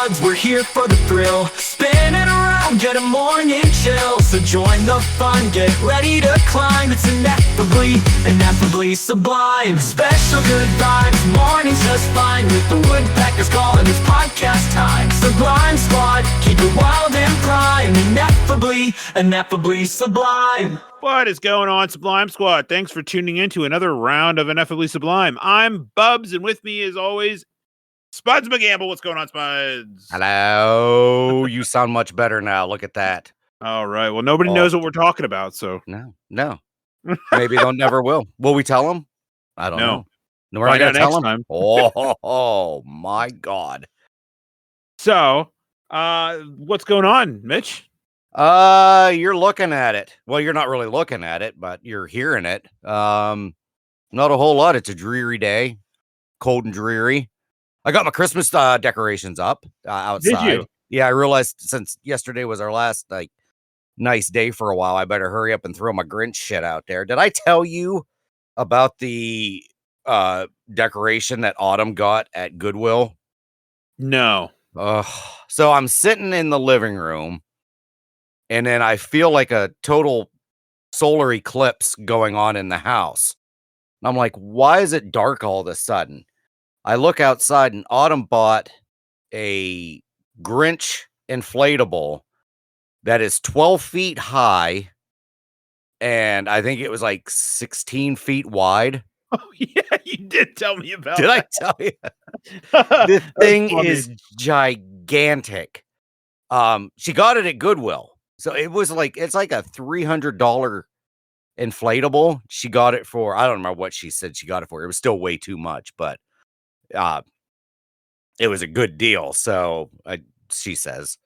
spuds, we're here for the thrill. Spin it around, get a morning chill. So join the fun, get ready to climb. It's ineffably sublime. Special good vibes, morning's just fine. With the woodpeckers calling, it's podcast time. Sublime Squad, keep it wild and prime. Ineffably sublime. What is going on, Sublime Squad? Thanks for tuning in to another round of Ineffably Sublime. I'm Bubs, and with me, as always, Spuds McGamble. What's going on, Spuds? Hello. You sound much better now. Look at that. All right. Well, nobody knows what we're talking about, so. No. Maybe they'll never will. Will we tell them? I don't know. No, we're not going to tell them. Time. Oh, my God. So, what's going on, Mitch? You're looking at it. Well, you're not really looking at it, but you're hearing it. Not a whole lot. It's a dreary day, cold and dreary. I got my Christmas decorations up outside. Did you? Yeah, I realized since yesterday was our last nice day for a while, I better hurry up and throw my Grinch shit out there. Did I tell you about the decoration that Autumn got at Goodwill? No. So I'm sitting in the living room, and then I feel like a total solar eclipse going on in the house. And I'm like, why is it dark all of a sudden? I look outside, and Autumn bought a Grinch inflatable that is 12 feet high, and I think it was like 16 feet wide. Oh, yeah, you did tell me about Did that. I tell you? This thing is gigantic. She got it at Goodwill. So it was like, it's like a $300 inflatable. She got it for, I don't remember what she said she got it for. It was still way too much, but it was a good deal. So she says,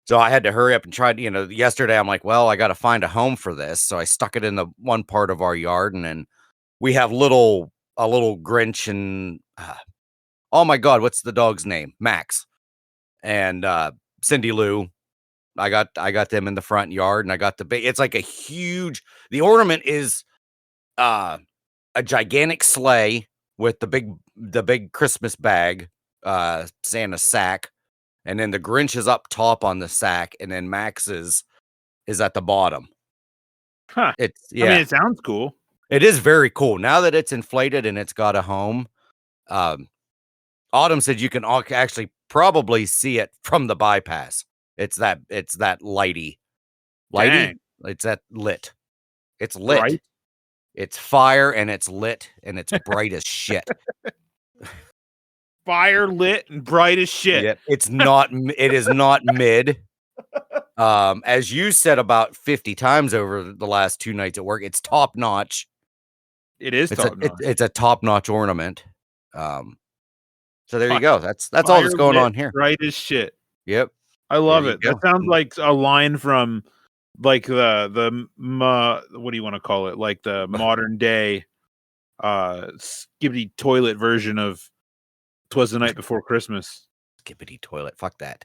so I had to hurry up and try to, yesterday I'm like, well, I got to find a home for this. So I stuck it in the one part of our yard, and then we have a little Grinch and, oh my God, what's the dog's name? Max and Cindy Lou. I got them in the front yard, and I got it's like a huge, the ornament is a gigantic sleigh with the big Christmas bag, Santa sack, and then the Grinch is up top on the sack, and then Max is at the bottom. Huh. I mean, it sounds cool. It is very cool. Now that it's inflated and it's got a home, Autumn said you can actually probably see it from the bypass. It's that lighty. Dang. It's that lit. It's lit. Right? It's fire, and it's lit, and it's bright as shit. Fire lit and bright as shit. Yeah, it is not mid. As you said about 50 times over the last 2 nights at work, it's top notch. It is top notch. It's a top notch ornament. So there you go. That's all that's going on here. Bright as shit. Yep. I love it. That sounds like a line from like the what do you want to call it? Like the modern day skibbity toilet version of 'Twas the Night Before Christmas. Skibbity toilet. Fuck that.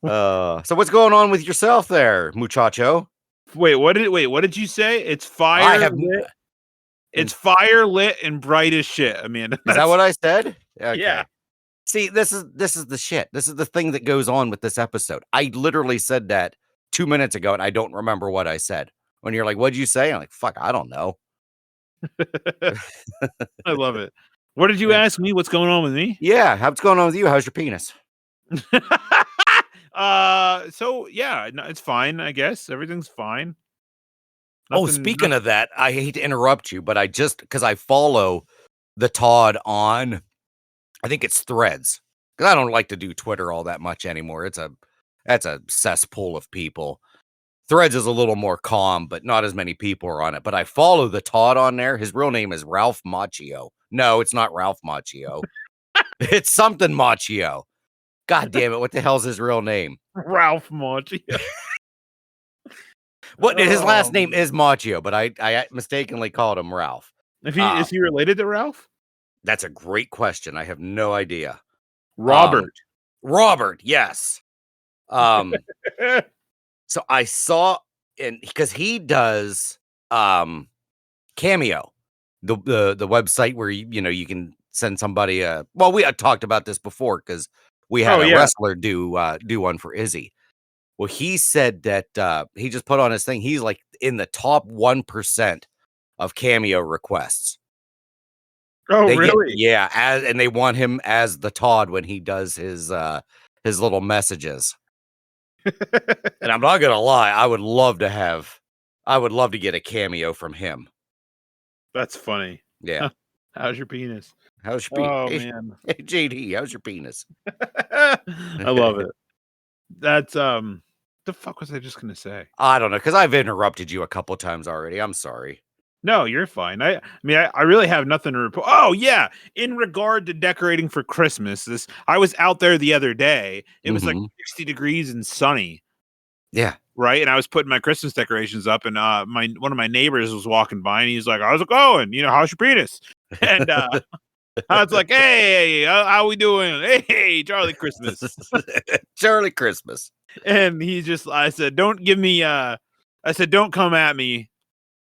So what's going on with yourself there, muchacho? Wait, what did you say? It's fire lit. It's fire lit and bright as shit, Amanda. Is that what I said? Okay. Yeah. See, this is the shit. This is the thing that goes on with this episode. I literally said that 2 minutes ago, and I don't remember what I said. When you're like, what'd you say? I'm like, fuck, I don't know. I love it. What did you ask me? What's going on with me? Yeah, what's going on with you? How's your penis? So yeah, no, it's fine, I guess. Everything's fine. Speaking of that, I hate to interrupt you, but because I follow the Todd on, I think it's Threads, because I don't like to do Twitter all that much anymore. That's a cesspool of people. Threads is a little more calm, but not as many people are on it. But I follow the Todd on there. His real name is Ralph Macchio. No, it's not Ralph Macchio. It's something Macchio. God damn it! What the hell's his real name? Ralph Macchio. What his last name is Macchio, but I mistakenly called him Ralph. Is he related to Ralph? That's a great question. I have no idea. Robert, yes. So I saw, and because he does Cameo, the website where you can send somebody well, we had talked about this before because we had a wrestler do one for Izzy. Well, he said that he just put on his thing. He's like in the top 1% of cameo requests. Oh, really? And they want him as the Todd when he does his little messages. And I'm not gonna lie, I would love to get a cameo from him. That's funny. Yeah. How's your penis? How's your penis? Oh, Hey, man. hey, JD, how's your penis? I love it. That's the fuck was I just gonna say? I don't know, because I've interrupted you a couple times already. I'm sorry. No, you're fine. I mean, I really have nothing to report. Oh yeah, in regard to decorating for Christmas, I was out there the other day. It was like 60 degrees and sunny. Yeah. Right, and I was putting my Christmas decorations up, and one of my neighbors was walking by, and he's like, "How's it going? You know, how's your penis?" And I was like, "Hey, how we doing? Hey, Charlie Christmas." Charlie Christmas. And I said, "Don't give me I said, "Don't come at me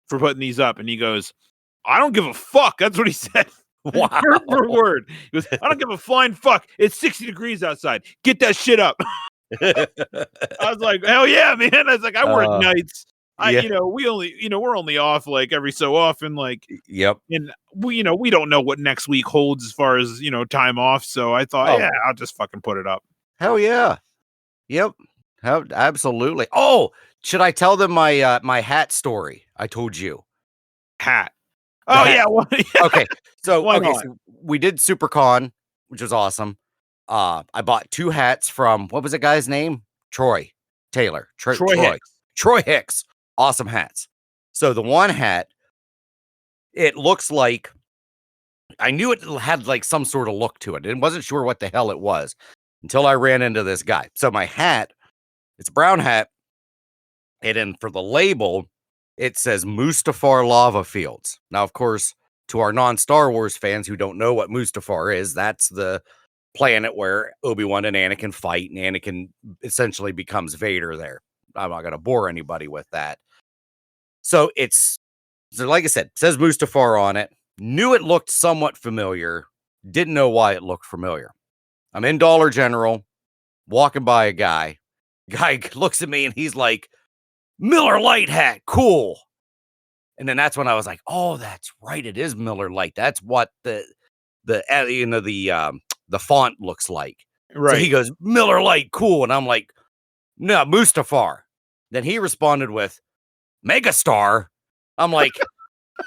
for putting these up." And he goes, "I don't give a fuck." That's what he said. Wow. Word for word. He goes, "I don't give a flying fuck. It's 60 degrees outside. Get that shit up." I was like, "Hell yeah, man." I was like, "I work nights. We're only off like every so often, like." Yep. And we don't know what next week holds as far as, time off. So I thought, yeah, I'll just fucking put it up. Hell yeah. Yep. Absolutely. Oh, should I tell them my my hat story? I told you. Hat. Oh hat. Yeah. Well, yeah. Okay. So so we did SuperCon, which was awesome. I bought 2 hats from, what was the guy's name? Troy Taylor. Troy Hicks. Awesome hats. So the one hat, it looks like, I knew it had like some sort of look to it. And wasn't sure what the hell it was until I ran into this guy. So my hat, it's a brown hat. And then for the label, it says Mustafar Lava Fields. Now, of course, to our non-Star Wars fans who don't know what Mustafar is, that's the planet where Obi-Wan and Anakin fight, and Anakin essentially becomes Vader there. I'm not going to bore anybody with that. So like I said, it says Mustafar on it. Knew it looked somewhat familiar. Didn't know why it looked familiar. I'm in Dollar General, walking by a guy. Guy looks at me and he's like, "Miller Lite hat, cool." And then that's when I was like, "Oh, that's right, it is Miller Lite. That's what the font looks like." Right. So he goes, "Miller Lite, cool." And I'm like, "No, Mustafar." Then he responded with, "Megastar." I'm like,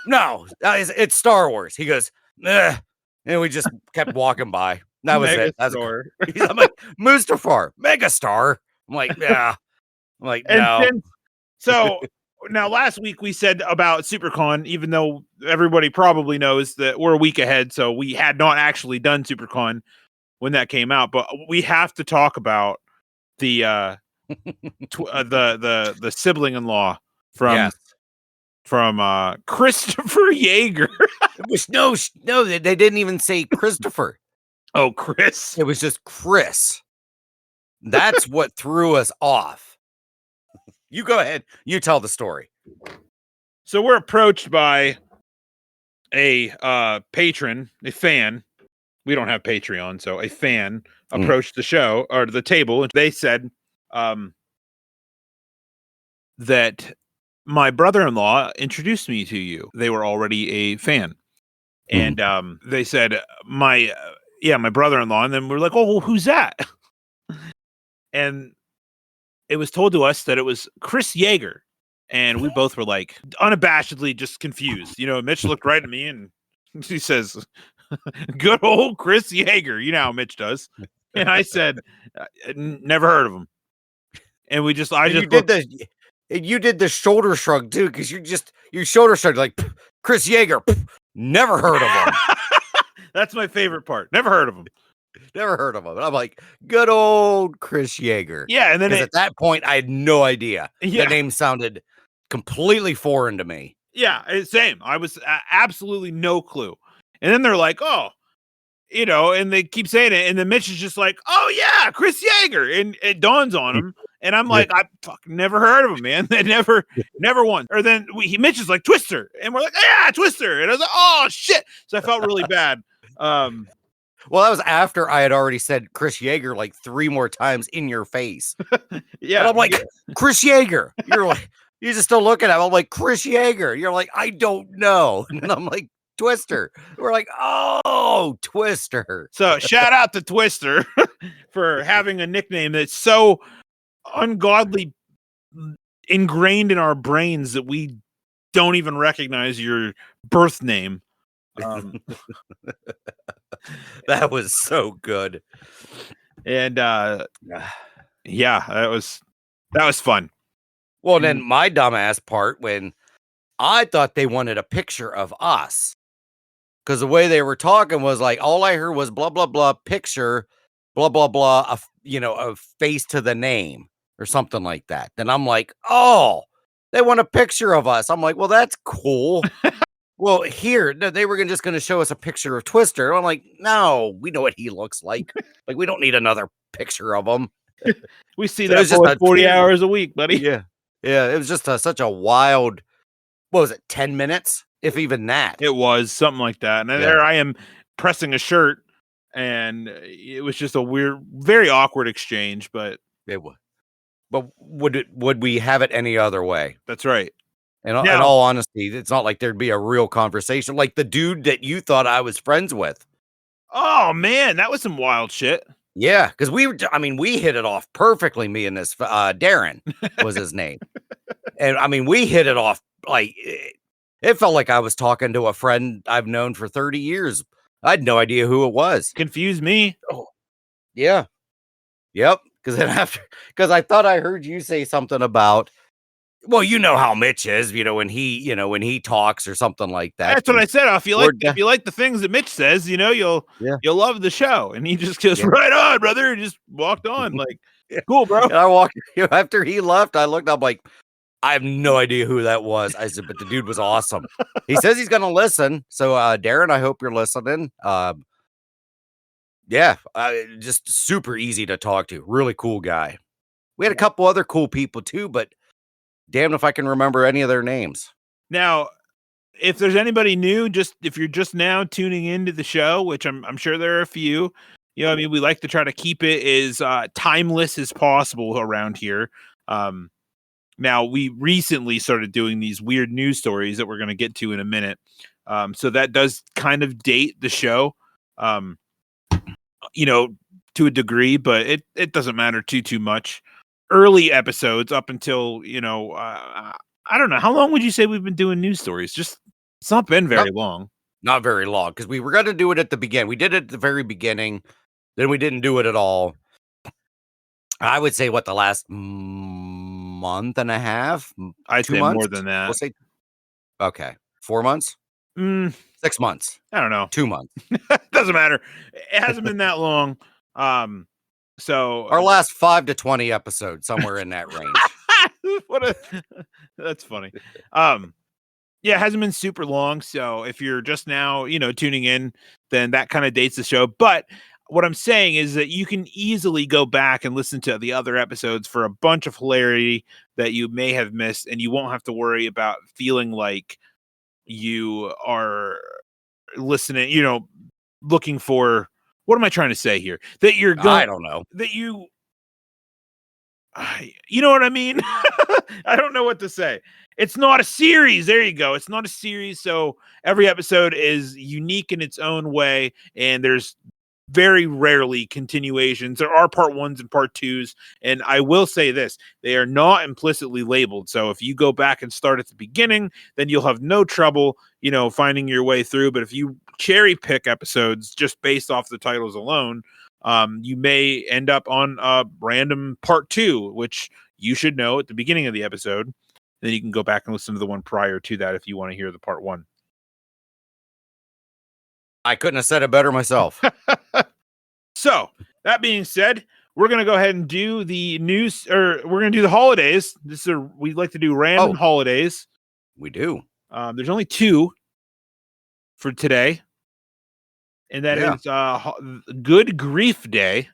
"No, it's Star Wars." He goes, "Eh." And we just kept walking by. That was it. I'm like, "Mustafar, Megastar." I'm like, "Yeah." I'm like, "No." So now last week we said about SuperCon, even though everybody probably knows that we're a week ahead, so we had not actually done SuperCon when that came out, but we have to talk about the the sibling-in-law from Christopher Yeager. No, they didn't even say Christopher. Oh, Chris. It was just Chris. That's what threw us off. You go ahead. You tell the story. So we're approached by a patron, a fan. We don't have Patreon, so a fan approached the show or the table, and they said that my brother-in-law introduced me to you. They were already a fan. And they said, my brother-in-law. And then we're like, "Oh, well, who's that?" And it was told to us that it was Chris Yeager. And we both were like unabashedly just confused. Mitch looked right at me and he says, "Good old Chris Yeager." You know how Mitch does. And I said, "Never heard of him." And you did the shoulder shrug too, because you shoulder shrugged like, "Chris Yeager, never heard of him." That's my favorite part. Never heard of him. Never heard of him. And I'm like, good old Chris Yeager. Yeah, and then at that point, I had no idea. Yeah. The name sounded completely foreign to me. Yeah, same. I was absolutely no clue. And then they're like, "Oh," and they keep saying it. And then Mitch is just like, "Oh yeah, Chris Yeager," and it dawns on him. And I'm like, "I fucking never heard of him, man." They never once. Or then Mitch is like, "Twister," and we're like, "Yeah, Twister." And I was like, "Oh shit!" So I felt really bad. Um, Well, that was after I had already said Chris Yeager like 3 more times in your face. yeah, And I'm like, Chris Yeager. You're like, you just still looking at him. I'm like, Chris Yeager. You're like, I don't know. And I'm like, Twister. We're like, oh, Twister. So shout out to Twister for having a nickname that's so ungodly ingrained in our brains that we don't even recognize your birth name. That was so good. And yeah, that was fun. Well, then my dumbass part when I thought they wanted a picture of us. Because the way they were talking was like, all I heard was blah, blah, blah, picture, blah, blah, blah, a face to the name or something like that. Then I'm like, oh, they want a picture of us. I'm like, well, that's cool. Well, here, no, they were just going to show us a picture of Twister. I'm like, no, we know what he looks like. Like, we don't need another picture of him. We see So it that was just for a 40 10 hours a week, buddy. Yeah. Yeah. It was just such a wild, what was it, 10 minutes? If even that. It was something like that. And Yeah. there I am pressing a shirt, and it was just a weird, very awkward exchange, but It would. But would we have it any other way? that's right. In Now- all honesty, it's not like there'd be a real conversation like the dude that you thought I was friends with. Oh man, that was some wild shit. Yeah, because we hit it off perfectly. Me and this Darren was his name, and I mean, we hit it off like it felt like I was talking to a friend I've known for 30 years. I had no idea who it was. Confused me. Oh, yeah, yep. Because I thought I heard you say something about. Well, you know how Mitch is, when he talks or something like that. That's what I said. If you like the things that Mitch says, you'll love the show. And he just goes, right on, brother. And just walked on like, cool, bro. And I walked after he left. I looked up like, I have no idea who that was. I said, but the dude was awesome. He says he's going to listen. So, Darren, I hope you're listening. Yeah, just super easy to talk to. Really cool guy. We had a couple other cool people too, but damn if I can remember any of their names. Now, if there's anybody new, if you're just now tuning into the show, which I'm sure there are a few, we like to try to keep it as timeless as possible around here. Now, we recently started doing these weird news stories that we're going to get to in a minute. So that does kind of date the show, to a degree, but it doesn't matter too much. Early episodes up until, I don't know. How long would you say we've been doing news stories? It's not been very long. Not very long, because we were going to do it at the beginning. We did it at the very beginning. Then we didn't do it at all. I would say the last month and a half? I'd 2 say months? more than that. We'll say, okay, 4 months? 6 months. I don't know. 2 months. Doesn't matter. It hasn't been that long. So our last 5 to 20 episodes, somewhere in that range. That's funny. Yeah, it hasn't been super long. So if you're just now, tuning in, then that kind of dates the show. But what I'm saying is that you can easily go back and listen to the other episodes for a bunch of hilarity that you may have missed, and you won't have to worry about feeling like you are listening, looking for, what am I trying to say here? That you're going, I don't know. That you know what I mean? I don't know what to say. It's not a series. There you go. It's not a series. So every episode is unique in its own way, and there's very rarely continuations. There are part 1s and part 2s, and I will say this, they are not implicitly labeled. So if you go back and start at the beginning, then you'll have no trouble, finding your way through. But if you cherry pick episodes just based off the titles alone, you may end up on a random part 2, which you should know at the beginning of the episode. Then you can go back and listen to the one prior to that if you want to hear the part 1. I couldn't have said it better myself. So, that being said, we're going to go ahead and do the news, or we're going to do the holidays. We like to do random holidays. We do. There's only 2 for today. And that is Good Grief Day,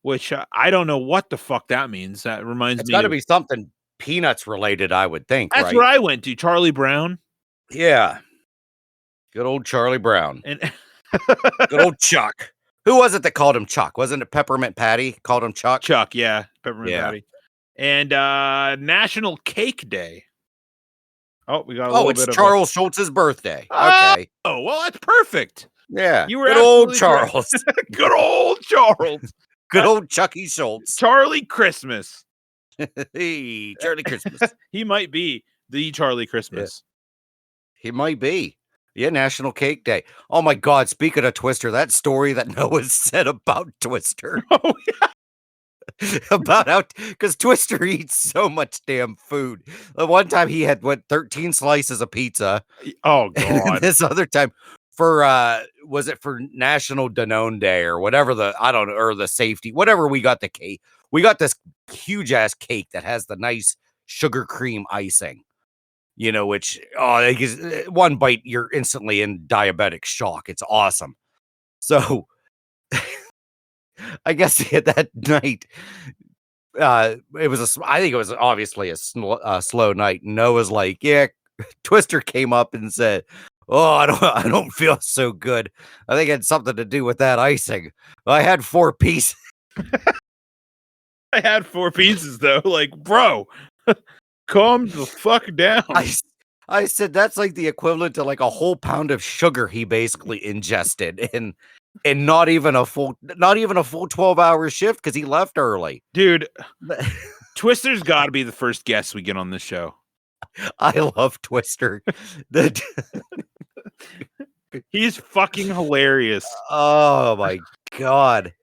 which I don't know what the fuck that means. That reminds me. It's got to be something Peanuts related, I would think. That's right? where I went to. Charlie Brown. Yeah. Good old Charlie Brown. And Good old Chuck. Who was it that called him Chuck? Wasn't it Peppermint Patty called him Chuck? Chuck, yeah, peppermint Yeah. patty. And National Cake Day. Oh, we got a Oh, little it's bit of Charles Schultz's birthday. Okay. Oh, well, that's perfect. Yeah. You were Good old absolutely correct. Charles. Good old Charles. Good old Chucky Schultz. Charlie Christmas. Hey, Charlie Christmas. He might be the Charlie Christmas. He might be. Yeah, National Cake Day. Oh my God! Speaking of Twister, that story that Noah said about Twister, Oh, about how because Twister eats so much damn food. The one time he had 13 slices of pizza. oh And God. this other time for was it for National Danone Day or whatever I don't know, or the safety, whatever we got the cake. We got this huge ass cake that has the nice sugar cream icing. You know, which one bite you're instantly in diabetic shock. It's awesome. So I guess that night it was I think it was obviously a slow night. Noah's like, yeah, Twister came up and said, "Oh, I don't feel so good. I think it had something to do with that icing. I had 4 pieces." I had 4 pieces though. Like, bro, calm the fuck down. I said that's like the equivalent to like a whole pound of sugar he basically ingested and not even a full 12-hour shift because he left early. Dude, Twister's got to be the first guest we get on this show. I love Twister. He's fucking hilarious. Oh my God.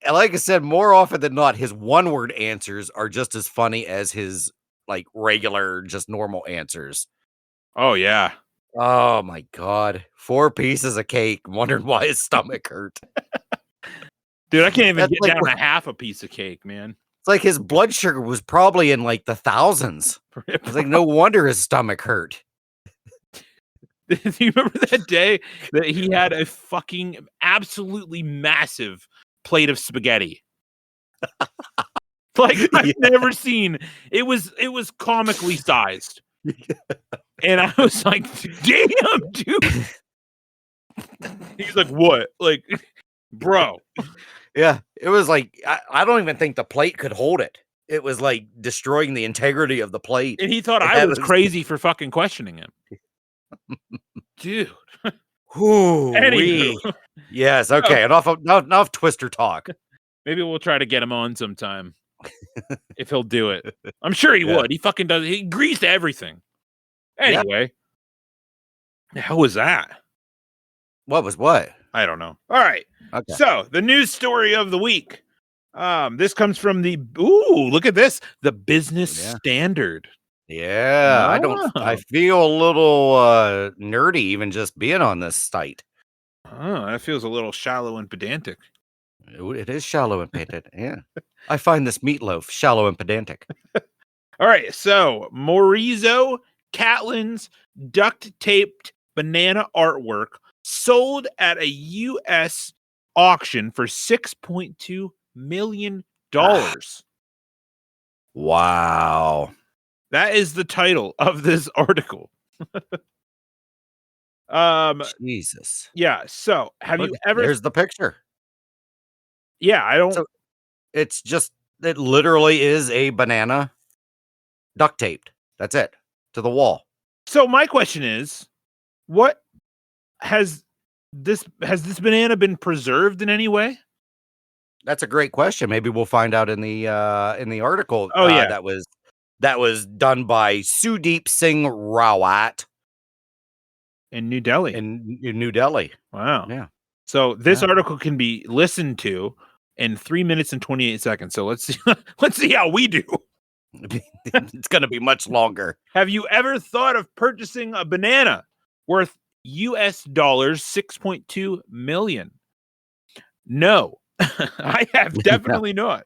And like I said, more often than not, his one-word answers are just as funny as his like regular, just normal answers. Oh yeah. Oh my God. 4 pieces of cake. I'm wondering why his stomach hurt. Dude, I can't even That's get like down what- to half a piece of cake, man. It's like his blood sugar was probably in like the thousands. It's like no wonder his stomach hurt. Do you remember that day that he had a fucking absolutely massive plate of spaghetti? Like I've Yeah. never seen. It was comically sized. And I was like, damn, dude. He's like, what? Like, bro. Yeah. It was like, I don't even think the plate could hold it. It was like destroying the integrity of the plate. And he thought I was crazy for fucking questioning him. Dude. Anyway. Yes. Okay. Enough Twister talk. Maybe we'll try to get him on sometime. If he'll do it. I'm sure he would. He fucking does. He agrees to everything. Anyway. How was that? What was what? I don't know. All right. Okay. So the news story of the week. This comes from look at this. The Business Standard. Yeah. I feel a little nerdy even just being on this site. Oh, that feels a little shallow and pedantic. It is shallow and pedantic. Yeah. I find this meatloaf shallow and pedantic. All right. So Morizo Catlin's duct-taped banana artwork sold at a U.S. auction for $6.2 million. Wow. That is the title of this article. Jesus. Yeah. So have you ever? There's the picture. Yeah, I don't. So it literally is a banana duct taped. That's it to the wall. So my question is, what has this banana been preserved in any way? That's a great question. Maybe we'll find out in the article. Oh, yeah. that was done by Sudeep Singh Rawat In New Delhi. in New Delhi. Wow. Yeah. So this article can be listened to in 3 minutes and 28 seconds. So let's see how we do. It's going to be much longer. Have you ever thought of purchasing a banana worth US dollars 6.2 million? No. I have definitely not.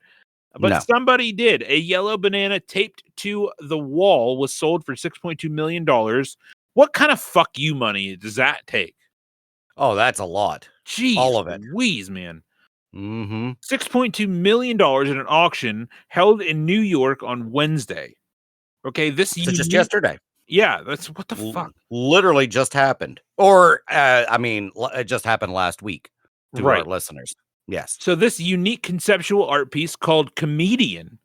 But No. somebody did. A yellow banana taped to the wall was sold for $6.2 million. What kind of fuck you money does that take? Oh, that's a lot. Jeez, All of it. Louise, man. Mm-hmm. $6.2 million in an auction held in New York on Wednesday. Okay, So just yesterday. Yeah, that's what the fuck. Literally just happened. Or, it just happened last week to our Right. listeners. Yes. So this unique conceptual art piece called Comedian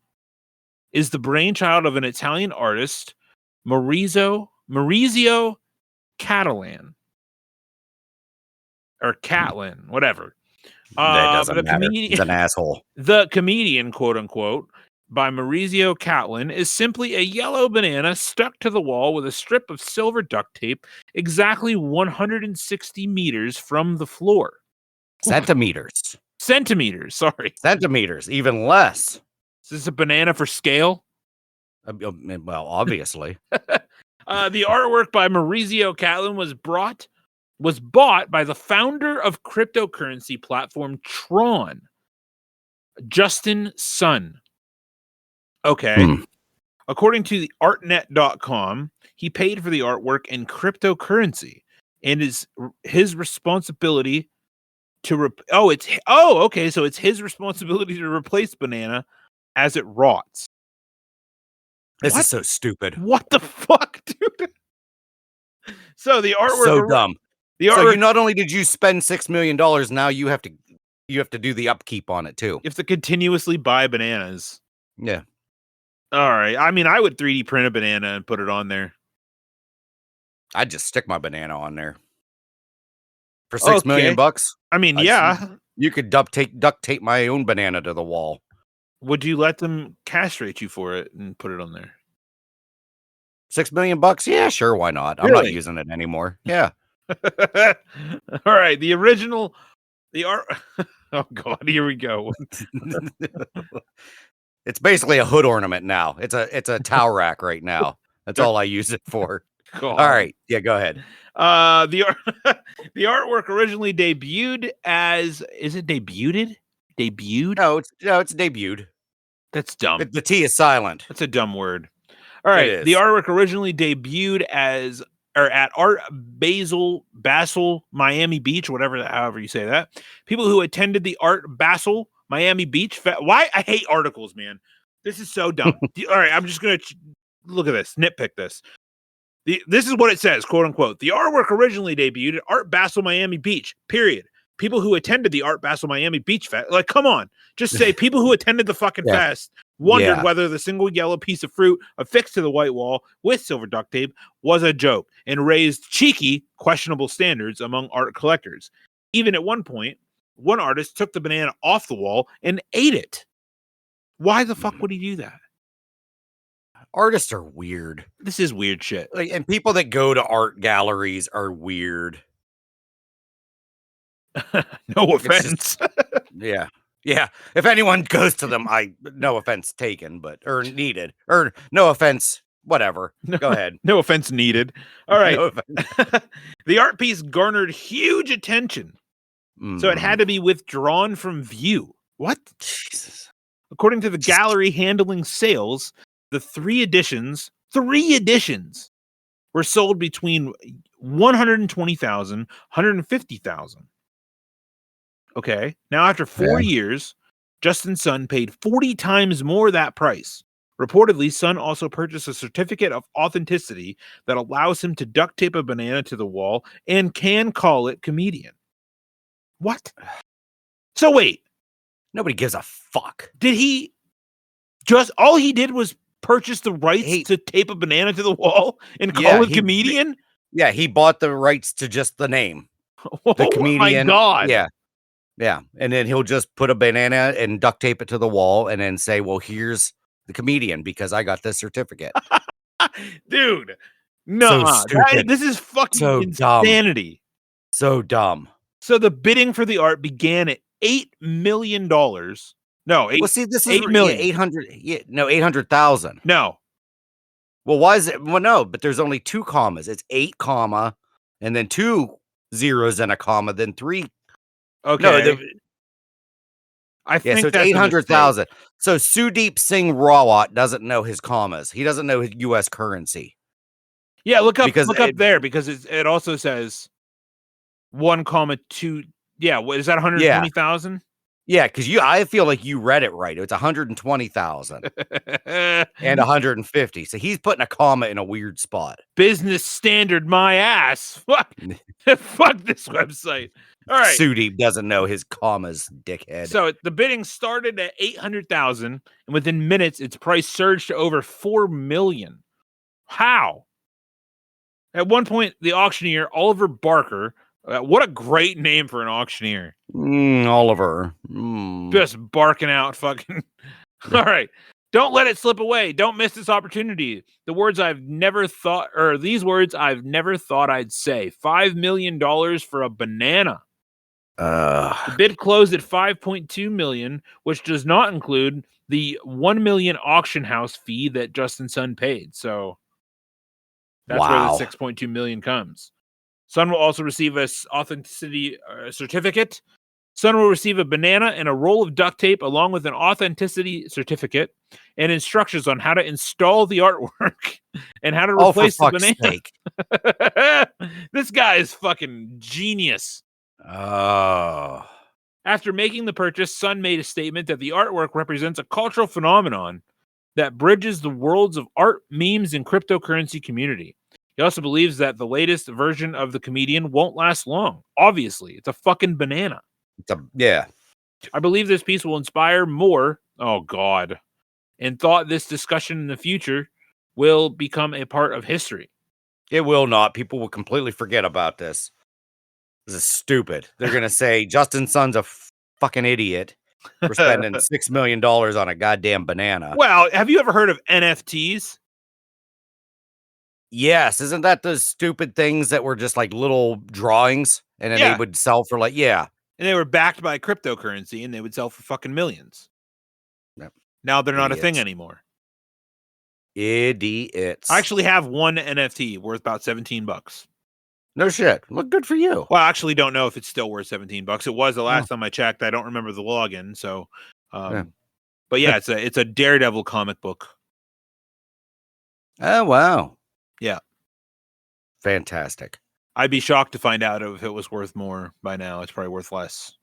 is the brainchild of an Italian artist, Maurizio Catalan. Or Catlin, whatever. That doesn't The matter. He's comedian, an asshole. the comedian, quote unquote, by Maurizio Catlin is simply a yellow banana stuck to the wall with a strip of silver duct tape exactly 160 meters from the floor. Centimeters. Centimeters, sorry. Centimeters, even less. Is this a banana for scale? Well, obviously. The artwork by Maurizio Catlin was bought by the founder of cryptocurrency platform Tron, Justin Sun. Okay. According to the artnet.com, he paid for the artwork in cryptocurrency and is his responsibility to so it's his responsibility to replace banana as it rots. This is so stupid. What the fuck, dude? So the artwork So dumb. The artwork, So not only did you spend $6 million, now you have to do the upkeep on it too. you have to continuously buy bananas. Yeah. All right. I mean, I would 3D print a banana and put it on there. I'd just stick my banana on there. For $6 million bucks. I mean, yeah. You could duct tape my own banana to the wall. Would you let them castrate you for it and put it on there? $6 million bucks? Yeah, sure. Why not? I'm not using it anymore. Yeah. All right. The art. Oh God, here we go. It's basically a hood ornament now. It's a towel rack right now. That's all I use it for. God. All right. Yeah, go ahead. The artwork originally debuted as, is it debuted? Debuted? No, it's debuted. That's dumb. The T is silent. That's a dumb word. All right. The artwork originally debuted at Art Basel Miami Beach, however you say that. People who attended the Art Basel Miami Beach. Why? I hate articles, man. This is so dumb. All right. I'm just going to look at this, nitpick this. This is what it says, quote unquote. The artwork originally debuted at Art Basel Miami Beach, period. People who attended the Art Basel Miami Beach Fest, like, come on, just say people who attended the fucking fest wondered whether the single yellow piece of fruit affixed to the white wall with silver duct tape was a joke and raised cheeky, questionable standards among art collectors. Even at one point, one artist took the banana off the wall and ate it. Why the fuck would he do that? Artists are weird. This is weird shit. And people that go to art galleries are weird. No offense. Yeah. If anyone goes to them, no offense taken, or needed, or no offense, whatever. Go ahead. No offense needed. All right. No offense. The art piece garnered huge attention, so it had to be withdrawn from view. What? Jesus. According to the gallery handling sales, the three editions were sold between 120,000, 150,000. Okay. Now, after 4 years, Justin Sun paid 40 times more that price. Reportedly, Sun also purchased a certificate of authenticity that allows him to duct tape a banana to the wall and can call it comedian. What? So wait. Nobody gives a fuck. Did he all he did was purchase the rights to tape a banana to the wall and call it comedian? Yeah, he bought the rights to just the name. The comedian. Oh my God. Yeah. And then he'll just put a banana and duct tape it to the wall and then say, well, here's the comedian because I got this certificate. Dude. No. So this is fucking insanity. So dumb. So the bidding for the art began at $8 million. No, this is 8 million. 800,000. No. Well, why is it? Well, no, but there's only 2 commas. It's 8 comma and then 2 zeros and a comma, then 3. Okay. No, I think so it's 800,000. So Sudeep Singh Rawat doesn't know his commas. He doesn't know his U.S. currency. Yeah, look up there because it also says 1,2. Yeah, what is that? 120,000. Yeah, because I feel like you read it right. It's 120,000 and 150. So he's putting a comma in a weird spot. Business standard, my ass. Fuck, fuck this website. All right. Sudi doesn't know his commas, dickhead. So the bidding started at 800,000, and within minutes, its price surged to over 4 million. How? At one point, the auctioneer, Oliver Barker, what a great name for an auctioneer. Oliver. Just barking out fucking. All right. Don't let it slip away. Don't miss this opportunity. These words I've never thought I'd say. $5 million for a banana. The bid closed at 5.2 million, which does not include the 1 million auction house fee that Justin Sun paid. So that's where the 6.2 million comes. Sun will also receive a authenticity certificate. Sun will receive a banana and a roll of duct tape along with an authenticity certificate and instructions on how to install the artwork and how to replace the banana. This guy is fucking genius. Oh. After making the purchase, Sun made a statement that the artwork represents a cultural phenomenon that bridges the worlds of art, memes, and cryptocurrency community. He also believes that the latest version of the comedian won't last long. Obviously, it's a fucking banana. Yeah. I believe this piece will inspire more. Oh, God. And thought this discussion in the future will become a part of history. It will not. People will completely forget about this. This is stupid. They're going to say Justin Sun's a fucking idiot for spending $6 million on a goddamn banana. Well, have you ever heard of NFTs? Yes. Isn't that the stupid things that were just like little drawings and then they would sell for like, And they were backed by cryptocurrency and they would sell for fucking millions. Yep. Now they're not a thing anymore. Idiots. I actually have one NFT worth about $17. No shit. Well, good for you. Well, I actually don't know if it's still worth $17. It was the last time I checked. I don't remember the login. So, but yeah, it's a Daredevil comic book. Oh, wow. Yeah. Fantastic. I'd be shocked to find out if it was worth more by now. It's probably worth less.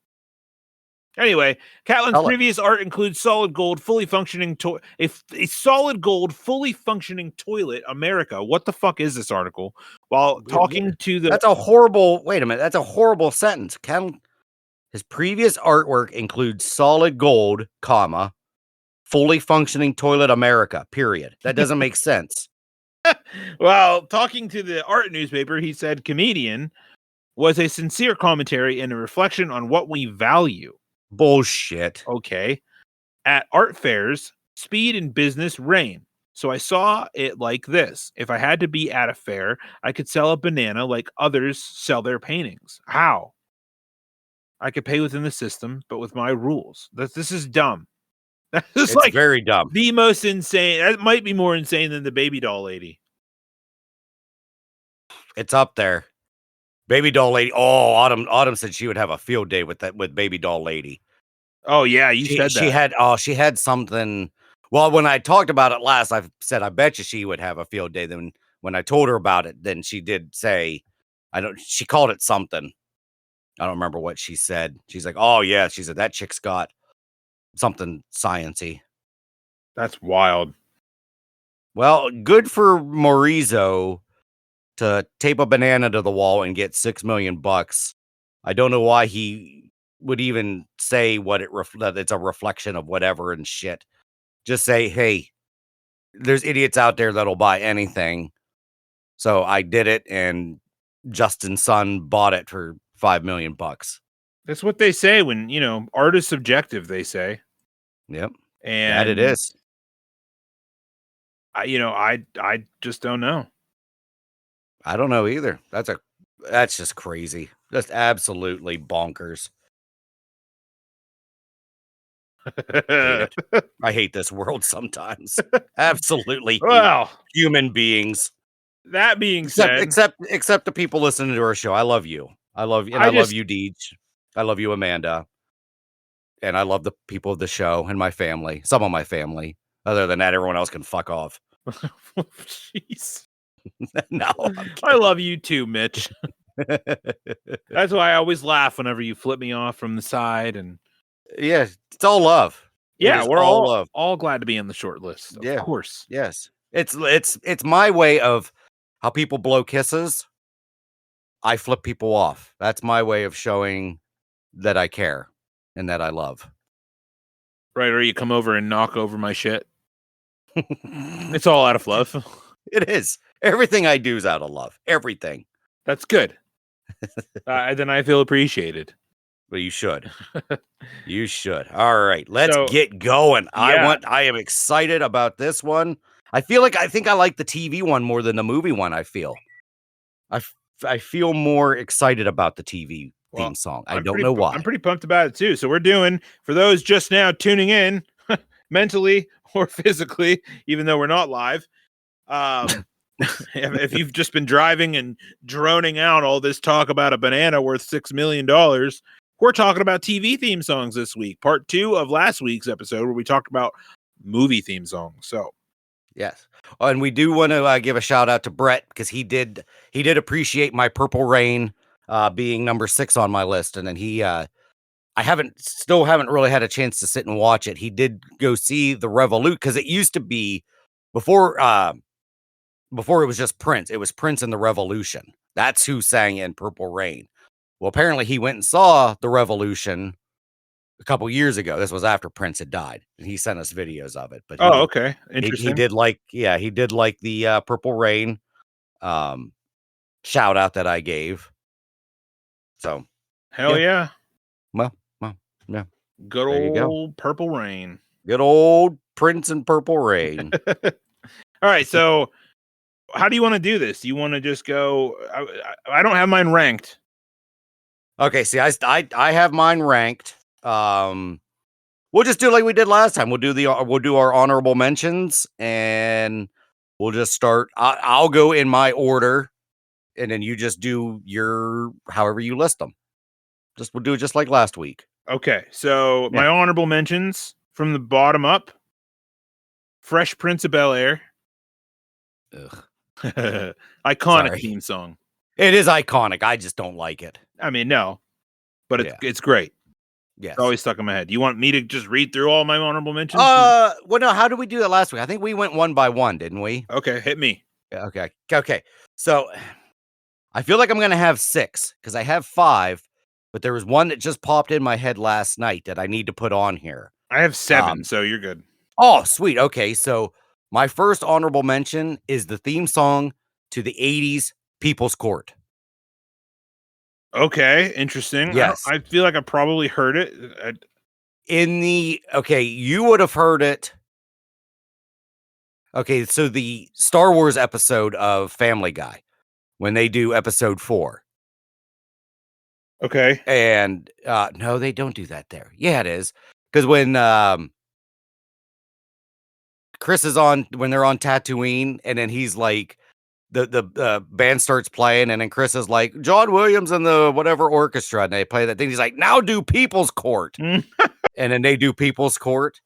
Anyway, Catlin's previous art includes solid gold, fully functioning a solid gold, fully functioning toilet. America. What the fuck is this article? While talking to the That's a horrible. Wait a minute. That's a horrible sentence. His previous artwork includes solid gold, comma, fully functioning toilet. America. Period. That doesn't make sense. Well, talking to the art newspaper, he said comedian was a sincere commentary and a reflection on what we value. Bullshit. Okay. At art fairs, speed and business reign. So I saw it like this. If I had to be at a fair, I could sell a banana like others sell their paintings. How? I could pay within the system, but with my rules. This is dumb. It's like very dumb. The most insane. That might be more insane than the baby doll lady. It's up there. Baby doll lady. Oh, Autumn said she would have a field day with baby doll lady. Oh yeah, you said that. She had something. Well, when I talked about it last, I said I bet you she would have a field day. Then when I told her about it, then she did say, she called it something. I don't remember what she said. She's like, oh yeah, she said that chick's got something science-y. That's wild. Well, good for Morizo to tape a banana to the wall and get $6 million. I don't know why he would even say that it's a reflection of whatever and shit. Just say, hey, there's idiots out there that'll buy anything. So I did it, and Justin Sun bought it for $5 million. That's what they say when, art is subjective, they say. Yep. And that it is. I just don't know. I don't know either. That's just crazy. Just absolutely bonkers. I hate this world sometimes. Absolutely. Well, human beings. That being said, except the people listening to our show. I love you. I love you. And I love you, Deej. I love you, Amanda. And I love the people of the show and my family. Some of my family. Other than that, everyone else can fuck off. Jeez. No, I love you too, Mitch. That's why I always laugh whenever you flip me off from the side and Yeah, it's all love. It Yeah, is we're all love. all glad to be in the short list, of Yeah. course. Yes. It's my way of how people blow kisses. I flip people off. That's my way of showing that I care and that I love. Right, or you come over and knock over my shit. It's all out of love. It is. Everything I do is out of love. Everything. That's good. Then I feel appreciated. But you should. You should. All right, let's So, get going. yeah. I am excited about this one. I think I like the TV one more than the movie one, I feel. I feel more excited about the TV Well, theme song. I don't know I'm why. pretty pumped about it too. So we're doing, for those just now tuning in, mentally or physically, even though we're not live. If you've just been driving and droning out all this talk about a banana worth $6 million, we're talking about TV theme songs this week. Part 2 of last week's episode where we talked about movie theme songs. So Yes. Oh, and we do want to give a shout out to Brett because he did appreciate my Purple Rain being number 6 on my list, and then I still haven't really had a chance to sit and watch it. He did go see the Revolute because it used to be before before it was just Prince. It was Prince and the Revolution. That's who sang in Purple Rain. Well, apparently he went and saw the Revolution a couple years ago. This was after Prince had died, and he sent us videos of it. But okay. he Interesting. did like the Purple Rain shout out that I gave. So Hell yeah. well, yeah. Good There you go. old Purple Rain. Good old Prince and Purple Rain. All right. So how do you want to do this? Do you want to just go? I don't have mine ranked. Okay, see, I have mine ranked. We'll just do like we did last time. We'll do our honorable mentions, and we'll just start. I'll go in my order, and then you just do your however you list them. We'll do it just like last week. Okay. So my honorable mentions from the bottom up: Fresh Prince of Bel-Air. Ugh. Iconic Sorry. theme song. It is iconic. I just don't like it. I mean, no, but it's great. Yes. It's always stuck in my head. You want me to just read through all my honorable mentions? Well, no. How did we do that last week? I think we went one by one, didn't we? Okay, hit me. Okay. So I feel like I'm gonna have 6 because I have 5, but there was one that just popped in my head last night that I need to put on here. I have 7, so you're good. Oh, sweet. Okay, so my first honorable mention is the theme song to the 80s People's Court. Okay, interesting. Yes. I feel like I probably heard it. You would have heard it. Okay, so the Star Wars episode of Family Guy, when they do episode 4. Okay. And no, they don't do that there. Yeah, it is. Because when Chris is when they're on Tatooine, and then he's like, the band starts playing, and then Chris is like, John Williams and the whatever orchestra, and they play that thing. He's like, now do People's Court. And then they do People's Court.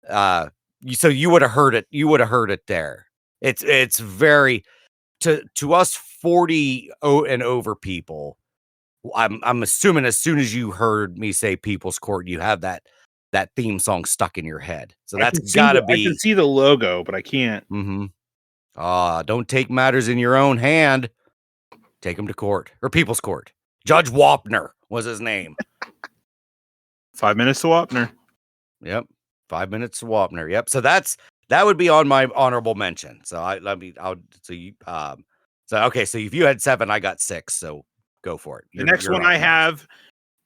So you would have heard it. You would have heard it there. It's very to us 40 and over people. I'm assuming as soon as you heard me say People's Court, you have that theme song stuck in your head. So that's gotta be. I can see the logo, but I can't. Mm-hmm. Don't take matters in your own hand. Take them to court or People's Court. Judge Wapner was his name. 5 minutes to Wapner. Yep. 5 minutes to Wapner. Yep. So that would be on my honorable mention. So so if you had 7, I got 6. So go for it. The next one I have,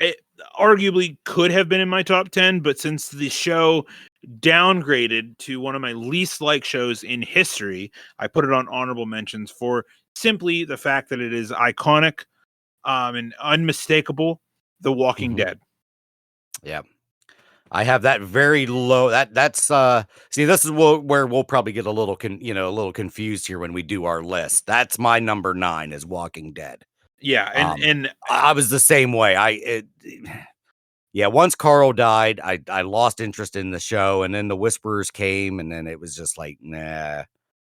it arguably could have been in my top 10, but since the show downgraded to one of my least liked shows in history, I put it on honorable mentions for simply the fact that it is iconic and unmistakable. The Walking Dead. Yeah. I have that very low. That's see, this is where we'll probably get a little confused here when we do our list. That's my number 9 is Walking Dead. Yeah, and I was the same way. Once Carl died, I lost interest in the show, and then the Whisperers came, and then it was just like, nah,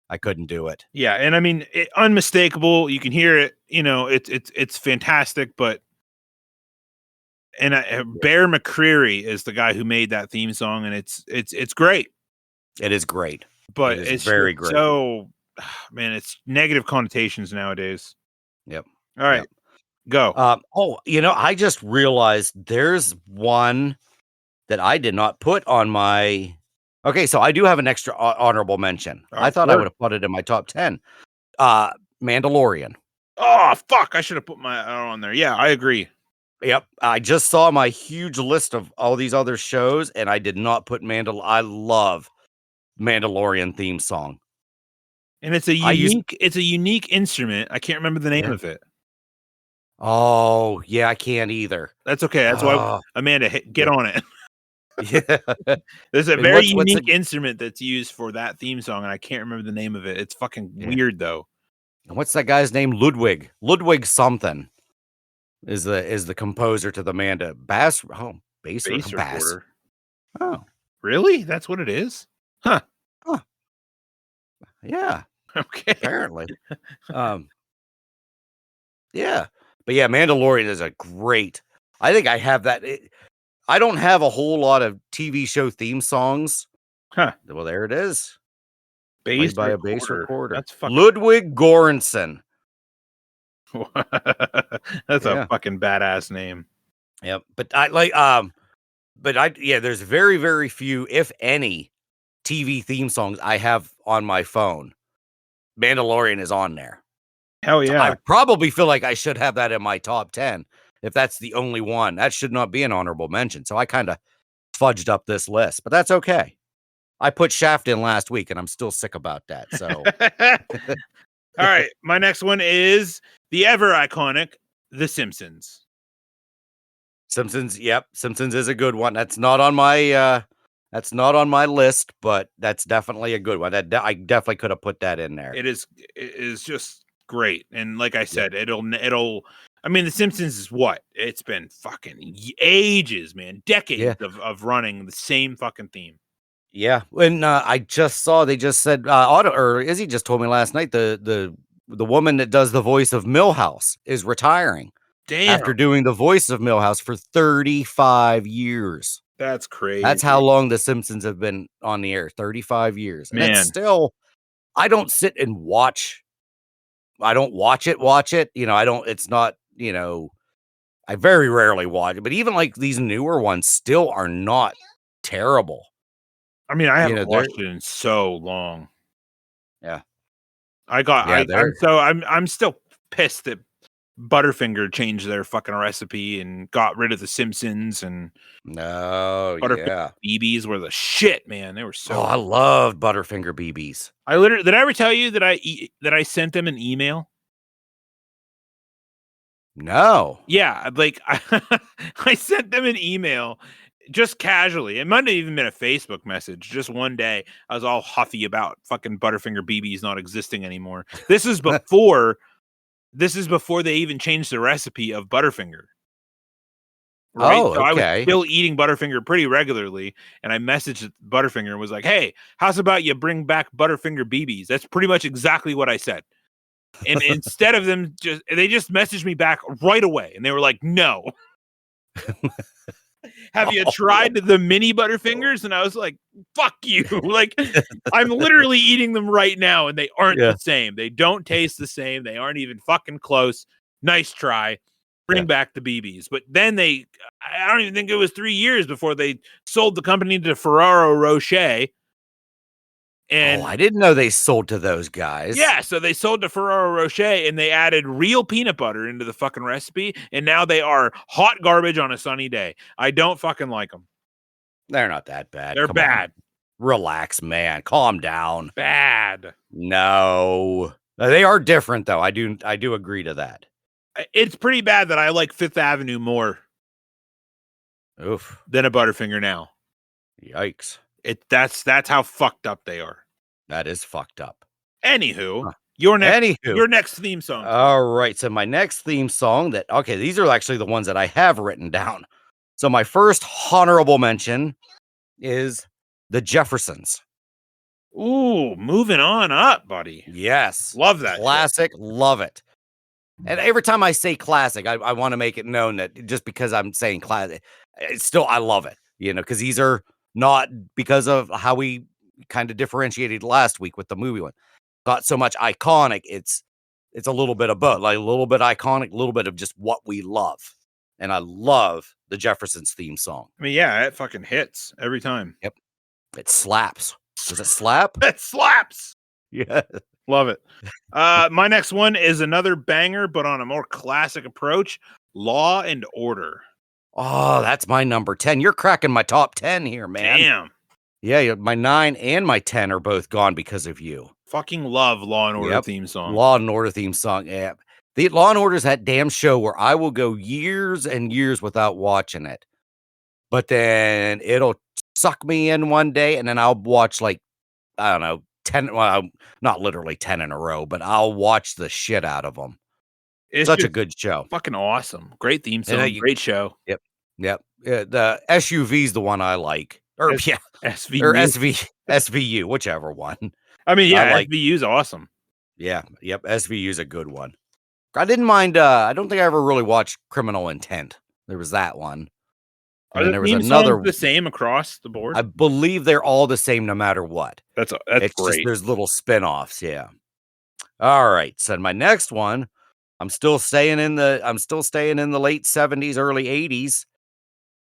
I couldn't do it. Yeah, and I mean, unmistakable. You can hear it. It's fantastic, but And Bear McCreary is the guy who made that theme song, and it's great. It is great. But It is it's very just great. so, man, it's negative connotations nowadays. Yep. All right, go. I just realized there's one that I did not put on my. Okay, so I do have an extra honorable mention. I thought I would have put it in my top 10. Mandalorian. Oh, fuck! I should have put my on there. Yeah, I agree. Yep, I just saw my huge list of all these other shows, and I did not put I love Mandalorian theme song. And it's a unique instrument. I can't remember the name of it. Oh, yeah, I can't either. That's okay. That's why, Amanda, get on it. Yeah. There's a very unique instrument that's used for that theme song, and I can't remember the name of it. It's fucking weird though. And what's that guy's name? Ludwig something is the composer to the bass recorder. Oh, really? That's what it is? Huh. Yeah. Okay. Apparently. Yeah. But yeah, Mandalorian is a great. I think I have that. I don't have a whole lot of TV show theme songs. Huh. Well, there it is. Played by a bass recorder. That's fucking Ludwig Göransson. That's a fucking badass name. Yep. But there's very, very few, if any, TV theme songs I have on my phone. Mandalorian is on there. Hell yeah. So I probably feel like I should have that in my top 10 if that's the only one. That should not be an honorable mention. So I kind of fudged up this list, but that's okay. I put Shaft in last week and I'm still sick about that. So all right, my next one is the ever iconic The Simpsons. Yep. Simpsons is a good one. That's not on my list, but that's definitely a good one. I definitely could have put that in there. It is just great. And like I said, I mean, The Simpsons is what? It's been fucking ages, man. Decades of running the same fucking theme. Yeah. When I just saw, they just said, Izzy just told me last night, the woman that does the voice of Millhouse is retiring. Damn. After doing the voice of Millhouse for 35 years. That's crazy. That's how long The Simpsons have been on the air. 35 years. And man. it's still, I don't sit and watch. I don't watch it. It's not, I very rarely watch it, but even like these newer ones still are not terrible. I mean, I haven't watched it in so long. Yeah. I'm still pissed that Butterfinger changed their fucking recipe and got rid of the Simpsons and Butterfinger BBs were the shit, man. They were so. Oh, I loved Butterfinger BBs. Did I ever tell you that I sent them an email? No. Yeah, like I sent them an email just casually. It might have even been a Facebook message. Just one day, I was all huffy about fucking Butterfinger BBs not existing anymore. This is before. This is before they even changed the recipe of Butterfinger. Right? Oh, so okay. I was still eating Butterfinger pretty regularly, and I messaged Butterfinger and was like, "Hey, how's about you bring back Butterfinger BBs?" That's pretty much exactly what I said. And instead of them they just messaged me back right away, and they were like, "No." Have you tried the mini Butterfingers? And I was like, fuck you. Like, I'm literally eating them right now, and they aren't the same. They don't taste the same. They aren't even fucking close. Nice try. Bring back the BBs. But then I don't even think it was 3 years before they sold the company to Ferrero Rocher. And I didn't know they sold to those guys. Yeah, so they sold to Ferrero Rocher and they added real peanut butter into the fucking recipe, and now they are hot garbage on a sunny day. I don't fucking like them. They're not that bad. They're bad. Relax, man. Calm down. Bad. No. They are different, though. I do agree to that. It's pretty bad that I like Fifth Avenue more than a Butterfinger now. Yikes. That's how fucked up they are. That is fucked up. Anywho, your next theme song. All right. So my next theme song these are actually the ones that I have written down. So my first honorable mention is The Jeffersons. Ooh, moving on up, buddy. Yes. Love that. Classic. Love it. And every time I say classic, I want to make it known that just because I'm saying classic, it's still I love it, because these are not because of how we kind of differentiated last week with the movie one. Not so much iconic, it's a little bit of both, like a little bit iconic, a little bit of just what we love. And I love the Jeffersons theme song. I mean, yeah, it fucking hits every time. Yep. It slaps. Does it slap? It slaps. Yeah. Love it. My next one is another banger, but on a more classic approach. Law and Order. Oh, that's my number 10. You're cracking my top 10 here, man. Damn. Yeah, my 9 and my 10 are both gone because of you. Fucking love Law and Order theme song. Law and Order theme song. Yeah. The Law and Order is that damn show where I will go years and years without watching it. But then it'll suck me in one day, and then I'll watch like, I don't know, 10, well, not literally 10 in a row, but I'll watch the shit out of them. It's Such a good show. Fucking awesome. Great theme song. Great show. Yep. Yeah, the SUV's the one I like. Or SVU. Or SVU, whichever one. I mean, yeah, SVU's awesome. Yeah, yep, SVU's a good one. I didn't mind, I don't think I ever really watched Criminal Intent. There was that one. And then there was another the same across the board. I believe they're all the same no matter what. That's great. Just, there's little spin-offs, yeah. All right, so my next one, I'm still staying in the late 70s, early 80s.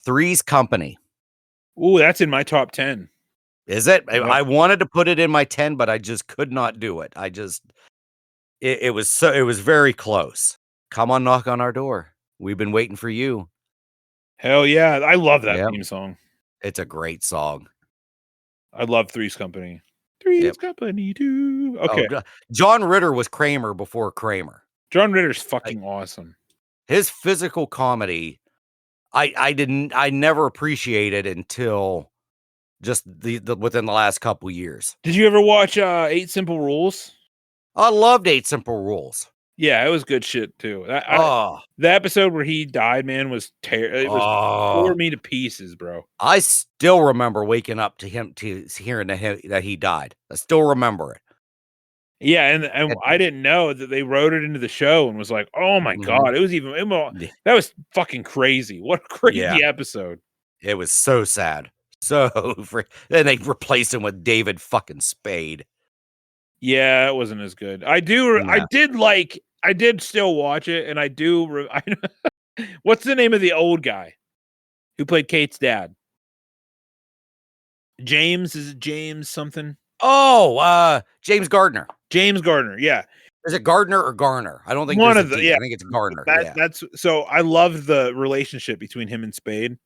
Three's Company. Ooh, that's in my top 10. Is it? Yep. I wanted to put it in my 10, but I just could not do it. It was very close. Come on, knock on our door. We've been waiting for you. Hell yeah. I love that theme song. It's a great song. I love Three's Company. Three's Company too. Okay. Oh, John Ritter was Kramer before Kramer. John Ritter's fucking awesome. His physical comedy, I never appreciated until just the within the last couple years. Did you ever watch 8 Simple Rules? I loved 8 Simple Rules. Yeah, it was good shit too. The episode where he died, man, was it tore me to pieces, bro. I still remember waking up to hearing that he died. I still remember it. Yeah, and I didn't know that they wrote it into the show and was like, oh my god, it was that was fucking crazy. What a crazy episode. It was so sad. So then they replaced him with David fucking Spade. Yeah, it wasn't as good. I did still watch it, and I do. What's the name of the old guy who played Kate's dad? James, is it James something? Oh, James Gardner. James Gardner, yeah. Is it Gardner or Garner? I don't think one of the. Yeah, I think it's Gardner. That's so. I loved the relationship between him and Spade.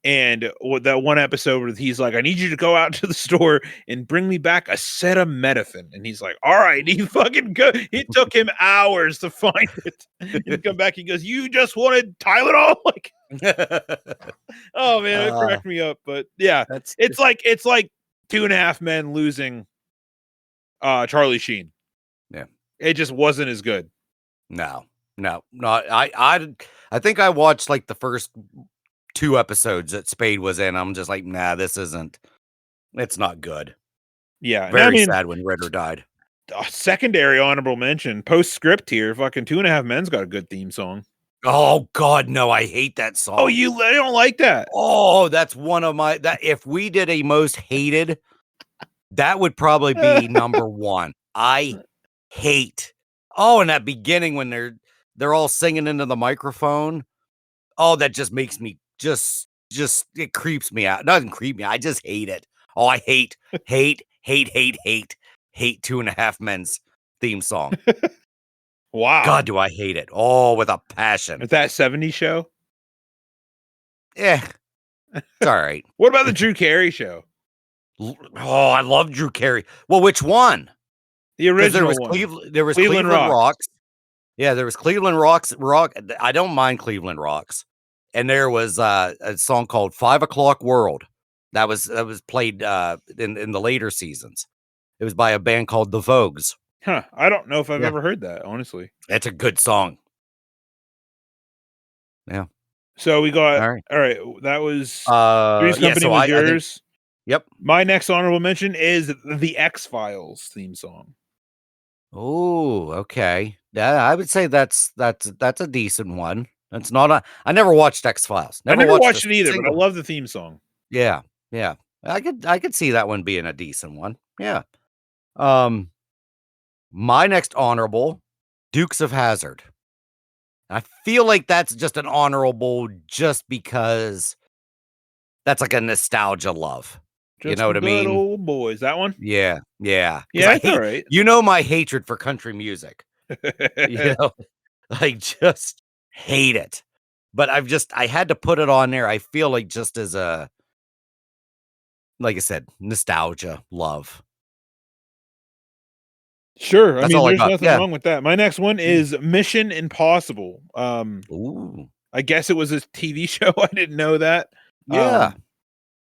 And that one episode where he's like, I need you to go out to the store and bring me back a set of Metafin. And he's like, all right. He fucking it took him hours to find it. And come back, he goes, you just wanted Tylenol? Like, oh man, it cracked me up. But yeah, it's like 2.5 Men losing Charlie Sheen. Yeah. It just wasn't as good. No. I think I watched like the first 2 episodes that Spade was in. I'm just like, nah, it's not good. Yeah. Very sad when Ritter died. Secondary honorable mention, postscript here, fucking 2.5 Men's got a good theme song. Oh god, no, I hate that song. Oh, you don't like that? Oh, that's one of my, if we did a most hated, that would probably be number 1. I hate. Oh, in that beginning when they're all singing into the microphone. Oh, that just makes me just it creeps me out. It doesn't creep me. I just hate it. Oh, I hate 2.5 Men's theme song. Wow. God, do I hate it. Oh, with a passion. Is that 70s show? Yeah. It's all right. What about the Drew Carey show? Oh, I love Drew Carey. Well, which one? The original one. There was Cleveland Rocks. Yeah, there was Cleveland Rock. I don't mind Cleveland Rocks. And there was a song called 5 O'Clock World. That was played in the later seasons. It was by a band called The Vogues. Huh. I don't know if I've ever heard that, honestly. It's a good song. Yeah. So we got all right. That was Three's Company was yours. Yep. My next honorable mention is the X-Files theme song. Oh, okay. Yeah, I would say that's a decent one. That's not a I never watched X-Files. I Never never watched a watched it either, but I single. love the theme song. Yeah, yeah. I could see that one being a decent one. Yeah. Um, my next honorable, Dukes of Hazzard. I feel like that's just an honorable just because that's like a nostalgia love. You Just know some what I good mean? old boys. That one? Yeah, yeah. Because Yeah, I it's hate alright. my hatred for country music. You know, I just hate it. But I had to put it on there. I feel like just as a like I said, nostalgia, love. Sure, I That's mean, all I there's got. nothing Yeah. wrong with that. My next one Mm. is Mission Impossible. Ooh. I guess it was a TV show. I didn't know that. Yeah.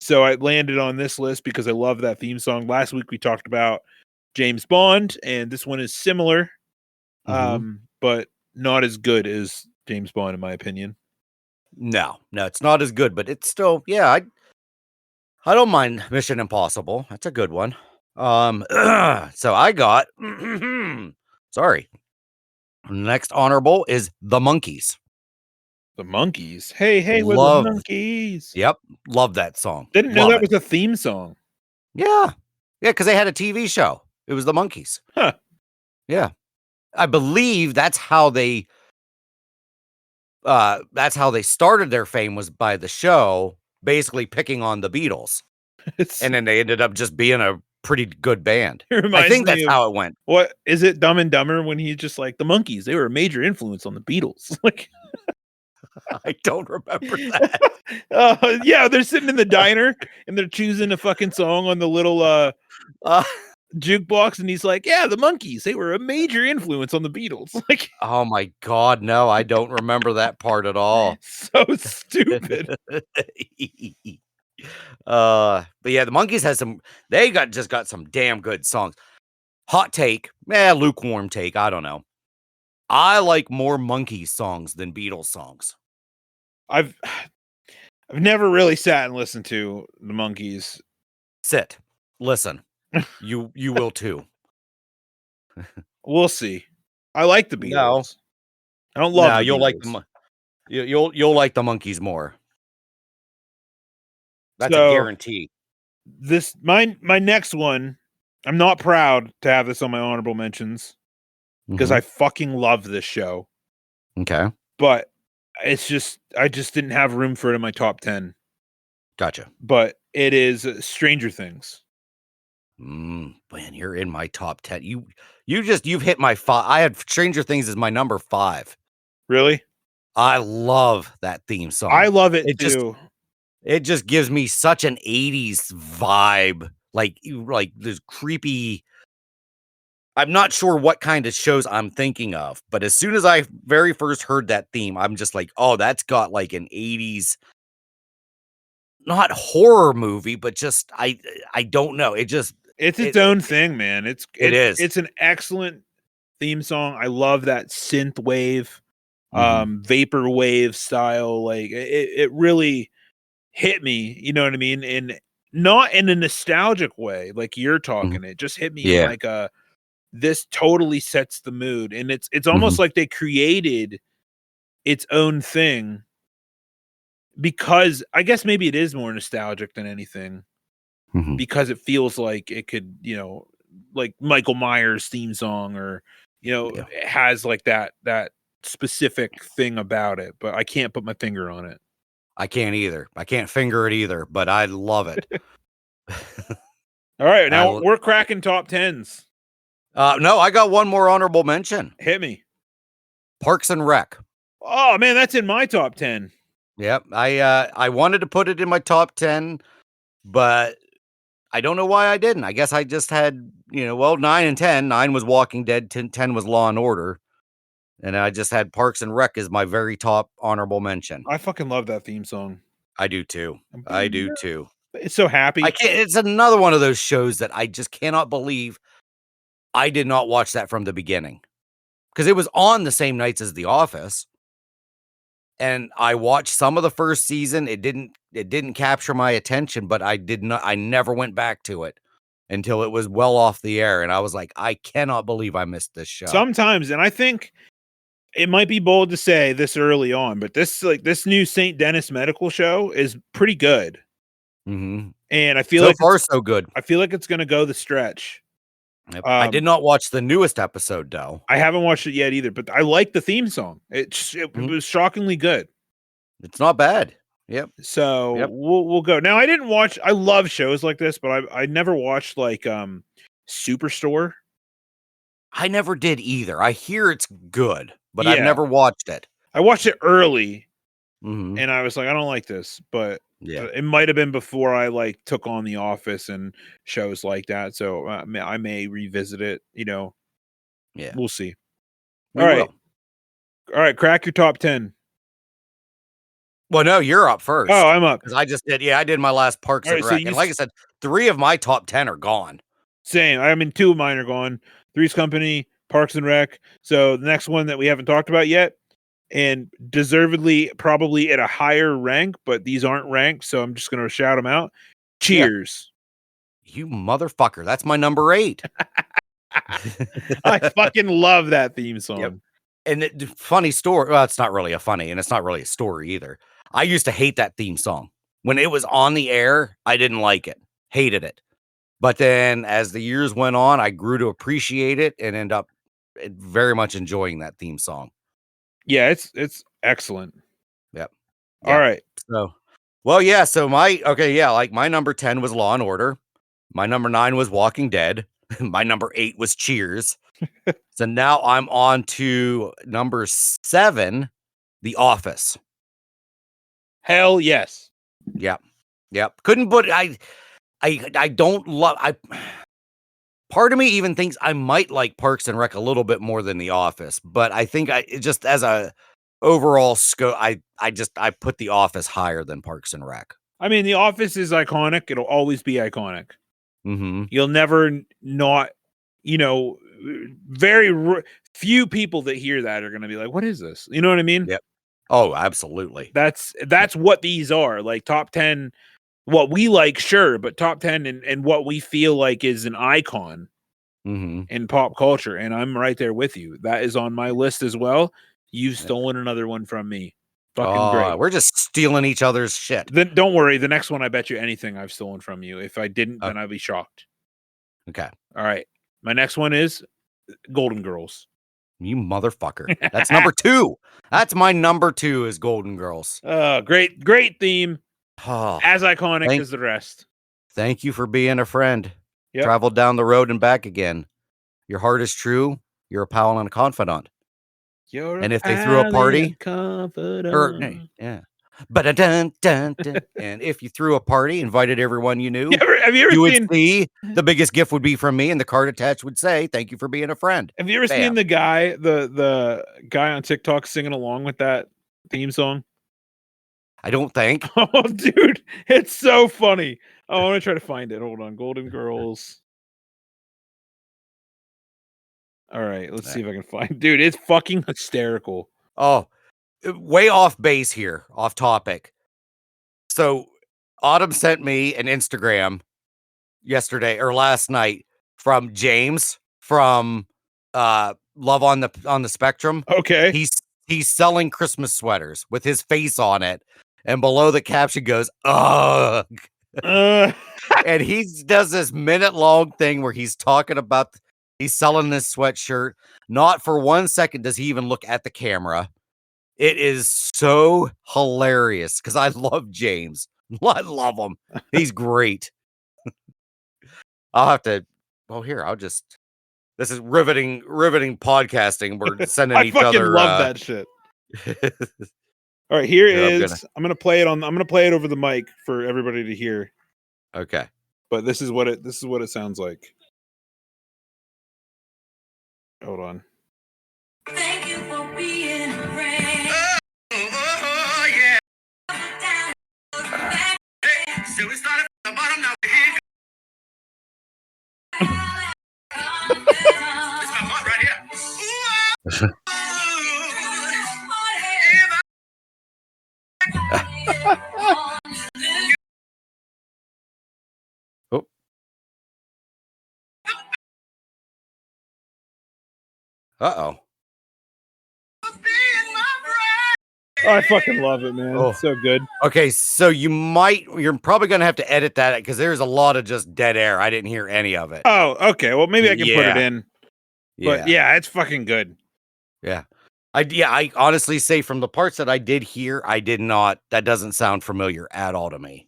So I landed on this list because I love that theme song. Last week we talked about James Bond, and this one is similar, Mhm. but not as good as James Bond, in my opinion. No, it's not as good, but it's still yeah, I don't mind Mission Impossible. That's a good one. So I got sorry. Next honorable is The Monkees. The Monkeys. Hey, hey, we're the Love Monkeys. Yep, love that song. Didn't know Love that it. was a theme song. Yeah. Yeah, because they had a TV show. It was The Monkees. Huh. Yeah. I believe that's how they started their fame was by the show, basically picking on the Beatles. It's, And then they ended up just being a pretty good band. it I reminds think me that's of how it went. what is it? Dumb and Dumber when he's just like the Monkeys. They were a major influence on the Beatles. Like, I don't remember that. yeah, they're sitting in the diner and they're choosing a fucking song on the little Uh, jukebox, and he's like, "Yeah, the Monkeys. They were a major influence on the Beatles." Like, oh my god, no, I don't remember that part at all. so stupid. But yeah, the Monkees has some just got some damn good songs. Hot take, lukewarm take, I don't know. I like more Monkees songs than Beatles songs. I've I've never really sat and listened to the Monkeys. Sit, listen. You will too. We'll see. I like the No, Beatles. I don't love no, the you'll like Beatles. you'll like the Monkees more. That's a So guarantee. this my next one. I'm not proud to have this on my honorable mentions because Mhm. I fucking love this show, Okay, but I just didn't have room for it in my top 10. gotcha. But it is Stranger Things. Man, you're in my top 10. You've hit my 5. I had Stranger Things as my number 5. Really? I love that theme I song. love it It just too. it just gives me such an 80s vibe, like this creepy. I'm not sure what kind of shows I'm thinking of, but as soon as I very first heard that theme, I'm just like, "Oh, that's got like an 80s not horror movie, but just I don't know. It just It's its it own thing, man. It's it is. it's an excellent theme song. I love that synth wave, Mhm. vapor wave style. Like it really hit me, you know what I mean? And not in a nostalgic way, like you're Mhm. talking. It just hit me in Yeah. like a this totally sets the mood. And it's almost Mhm. like they created its own thing because I guess maybe it is more nostalgic than anything Mhm. because it feels like it could, like Michael Myers theme song or, Yeah. it has like that specific thing about it, but I can't put my finger on it. I can't either. I can't finger it either, but I love it. All right, I now l we're cracking top 10s. No, I got one more honorable mention. Hit me. Parks and Rec. Oh man, that's in my top 10. Yep. I wanted to put it in my top 10, but I don't know why I didn't. I guess I just had, 9 and 10. 9 was Walking Dead, 10 was Law and Order, and I just had Parks and Rec as my very top honorable mention. I fucking love that theme song. I do too. I do too. It's so I happy. can't it's another one of those shows that I just cannot believe I did not watch that from the beginning. Because it was on the same nights as The Office, and I watched some of the first season. It didn't capture my attention, but I never went back to it. until it was well off the air. And I was like, I cannot believe I missed this show. Sometimes, and I think it might be bold to say this early on, but this new St. Denis medical show is pretty good. Mm-hmm. And I feel so like far so good. I feel like it's going to go the stretch. Yep. I did not watch the newest episode though. I haven't watched it yet either, but I like the theme song. It was shockingly good. It's not bad. Yep. So we'll go. Now I love shows like this, but I never watched like Superstore. I never did either. I hear it's good, but I've never watched it. I watched it early and I was like, I don't like this, but yeah, it might have been before I like took on The Office and shows like that. So I may revisit it, Yeah, we'll see. All right, crack your top 10. Well, no, you're up first. Oh, I'm up. Because I just did, I did my last Parks and Rec. And like I said, 3 of my top 10 are gone. Same. I mean, 2 of mine are gone. Three's Company, Parks and Rec. So the next one that we haven't talked about yet, and deservedly probably at a higher rank, but these aren't ranked, so I'm just going to shout them out. Cheers. Yeah. You motherfucker. That's my number 8. I fucking love that theme song. Yep. And funny story. Well, it's not really a funny, and it's not really a story either. I used to hate that theme song. When it was on the air, I didn't like it. Hated it. But then as the years went on, I grew to appreciate it and end up very much enjoying that theme song. Yeah, it's excellent. Yep. All right. So, well, yeah. So like my number 10 was Law and Order. My number 9 was Walking Dead. My number 8 was Cheers. So now I'm on to number 7, The Office. Hell yes. Yep. Couldn't put I don't love part of me even thinks I might like Parks and Rec a little bit more than The Office, but I think just as a overall scope, I put The Office higher than Parks and Rec. I mean, The Office is iconic. It'll always be iconic. Mm-hmm. You'll never not, very few people that hear that are going to be like, what is this? You know what I mean? Yep. Oh, absolutely. That's what these are, like top 10, what we like, sure, but top 10 and what we feel like is an icon in pop culture. And I'm right there with you. That is on my list as well. You've stolen another one from me. Fucking great. We're just stealing each other's shit. Then don't worry. The next one, I bet you anything I've stolen from you. If I didn't, then I'd be shocked. Okay. All right. My next one is Golden Girls. You motherfucker. That's number 2. That's my number 2 is Golden Girls. Great theme. Oh, as iconic as the rest. Thank you for being a friend. Yep. Traveled down the road and back again. Your heart is true. You're a pal and a confidant. And if they threw a party, and if you threw a party, invited everyone you knew, have you ever would see the biggest gift would be from me, and the card attached would say, "Thank you for being a friend." Have you ever seen the guy, the guy on TikTok singing along with that theme song? I don't think. Oh, dude, it's so funny. Oh, I want to try to find it. Hold on, Golden Girls. All right, let's see if I can find. Dude, it's fucking hysterical. Oh, way off base here, off topic. So, Autumn sent me an Instagram yesterday or last night from James from Love on the Spectrum. Okay, he's selling Christmas sweaters with his face on it, and below the caption goes, "Ugh." And he does this minute-long thing where he's talking about he's selling this sweatshirt. Not for 1 second does he even look at the camera. It is so hilarious because I love James. I love him. He's great. I'll have to. Well, here I'll just. This is riveting podcasting. We're sending each other. I fucking love that shit. All right, here is. I'm gonna play it over the mic for everybody to hear. Okay. But this is what it sounds like. Hold on. Thank you for being a friend. Oh, yeah. So we started from the bottom, now we're here. It's my part right here. Uh-oh. I fucking love it, man. Oh. It's so good. Okay, so you're probably gonna have to edit that because there's a lot of just dead air. I didn't hear any of it. Oh, okay. Well, maybe I can put it Yeah. in. But yeah, it's fucking good. Yeah. I honestly say from the parts that I did hear, that doesn't sound familiar at all to me.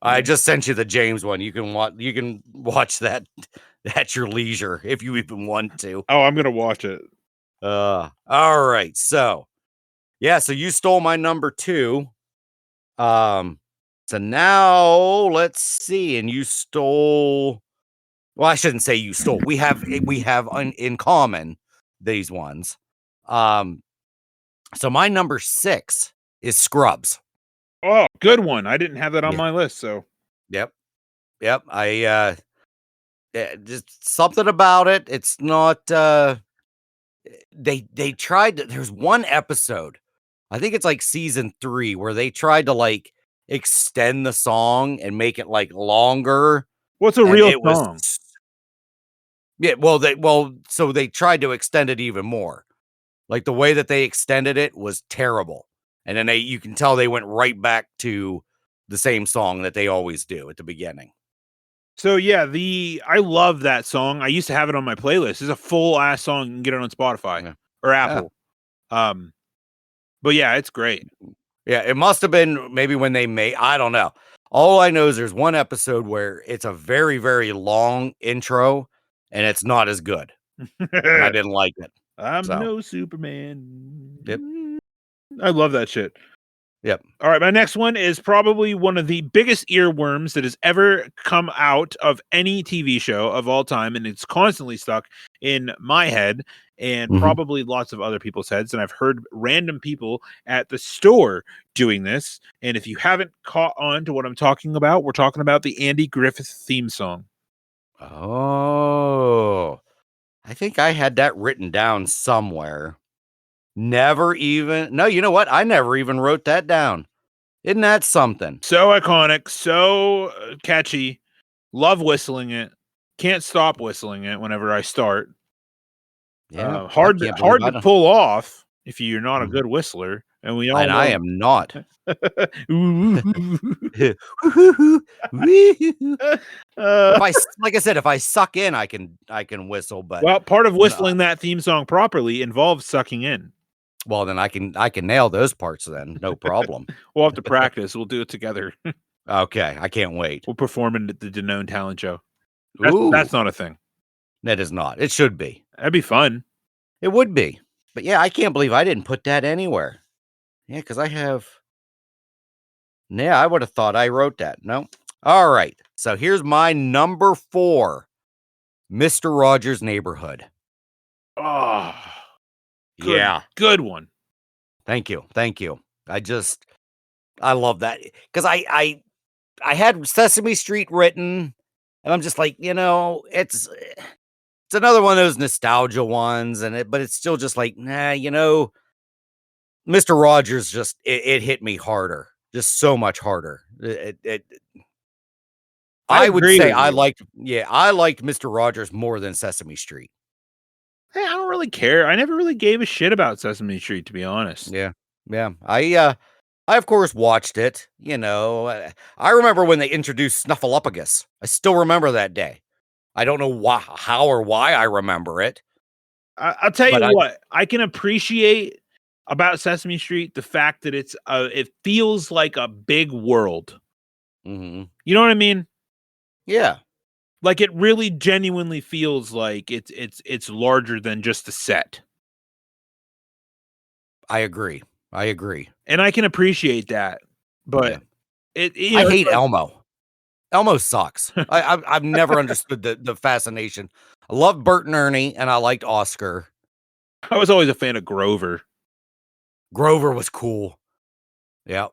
I just sent you the James one. You can watch that at your leisure if you even want to. Oh, I'm gonna watch it. All right. So so you stole my number 2. So now let's see. And you stole, well, I shouldn't say you stole. We have in common these ones. So my number 6 is Scrubs. Oh, good one. I didn't have that on Yeah. my list, so. Yep. I just something about it. It's not they tried to, there's one episode, I think it's like season 3, where they tried to like extend the song and make it like longer. What's a And real it was song? so they tried to extend it even more. Like the way that they extended it was terrible. And then you can tell they went right back to the same song that they always do at the beginning. So yeah, I love that song. I used to have it on my playlist. It's a full ass song. You can get it on Spotify or Apple. But yeah, it's great. Yeah, it must have been maybe when they made, I don't know. All I know is there's one episode where it's a very, very long intro and it's not as good. And I didn't like it. I'm So. no Superman. Yep. I love that shit. Yep. All right, my next one is probably one of the biggest earworms that has ever come out of any TV show of all time, and it's constantly stuck in my head and probably lots of other people's heads. And I've heard random people at the store doing this. And if you haven't caught on to what I'm talking about, we're talking about the Andy Griffith theme song. Oh, I think I had that written down somewhere. No, you know what? I never even wrote that down. Isn't that something? So iconic, so catchy. Love whistling it. Can't stop whistling it whenever I start. Yeah, hard to pull off if you're not a good whistler, and we all and know. I am not. Like I said, if I suck in, I can whistle. But well, part of whistling that theme song properly involves sucking in. Well, then I can nail those parts. Then no problem. We'll have to practice. We'll do it together. Okay, I can't wait. We'll perform it at the Danone talent show. Ooh, that's not a thing. That is not. It should be. That'd be fun. It would be. But yeah, I can't believe I didn't put that anywhere. Yeah, because I have. Yeah, I would have thought I wrote that. No. All right. So here's my number 4, Mr. Rogers' Neighborhood. Oh, good one. Thank you. I love that because I had Sesame Street written, and I'm just like, it's another one of those nostalgia ones, but it's still just like, nah, Mr. Rogers just it hit me harder, just so much harder. I would say I liked Mr. Rogers more than Sesame Street. Hey, I don't really care. I never really gave a shit about Sesame Street, to be honest. Yeah. I of course watched it. I remember when they introduced Snuffleupagus. I still remember that day. I don't know how or why I remember it. I'll tell you what. I can appreciate about Sesame Street the fact that it feels like a big world. Mm-hmm. You know what I mean? Yeah. Like it really genuinely feels like it's larger than just a set. I agree. And I can appreciate that. But I hate Elmo. Elmo sucks. I've never understood the fascination. I love Bert and Ernie, and I liked Oscar. I was always a fan of Grover. Grover was cool. Yeah.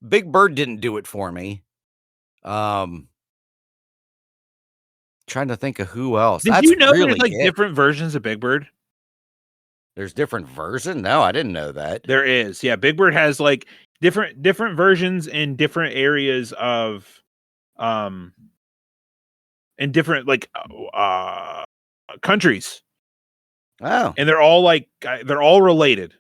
Big Bird didn't do it for me. Trying to think of who else. Did you know there's like different versions of Big Bird? There's different versions? No, I didn't know that. There is. Yeah, Big Bird has like different versions in different areas of in different like countries. Oh, and they're all related.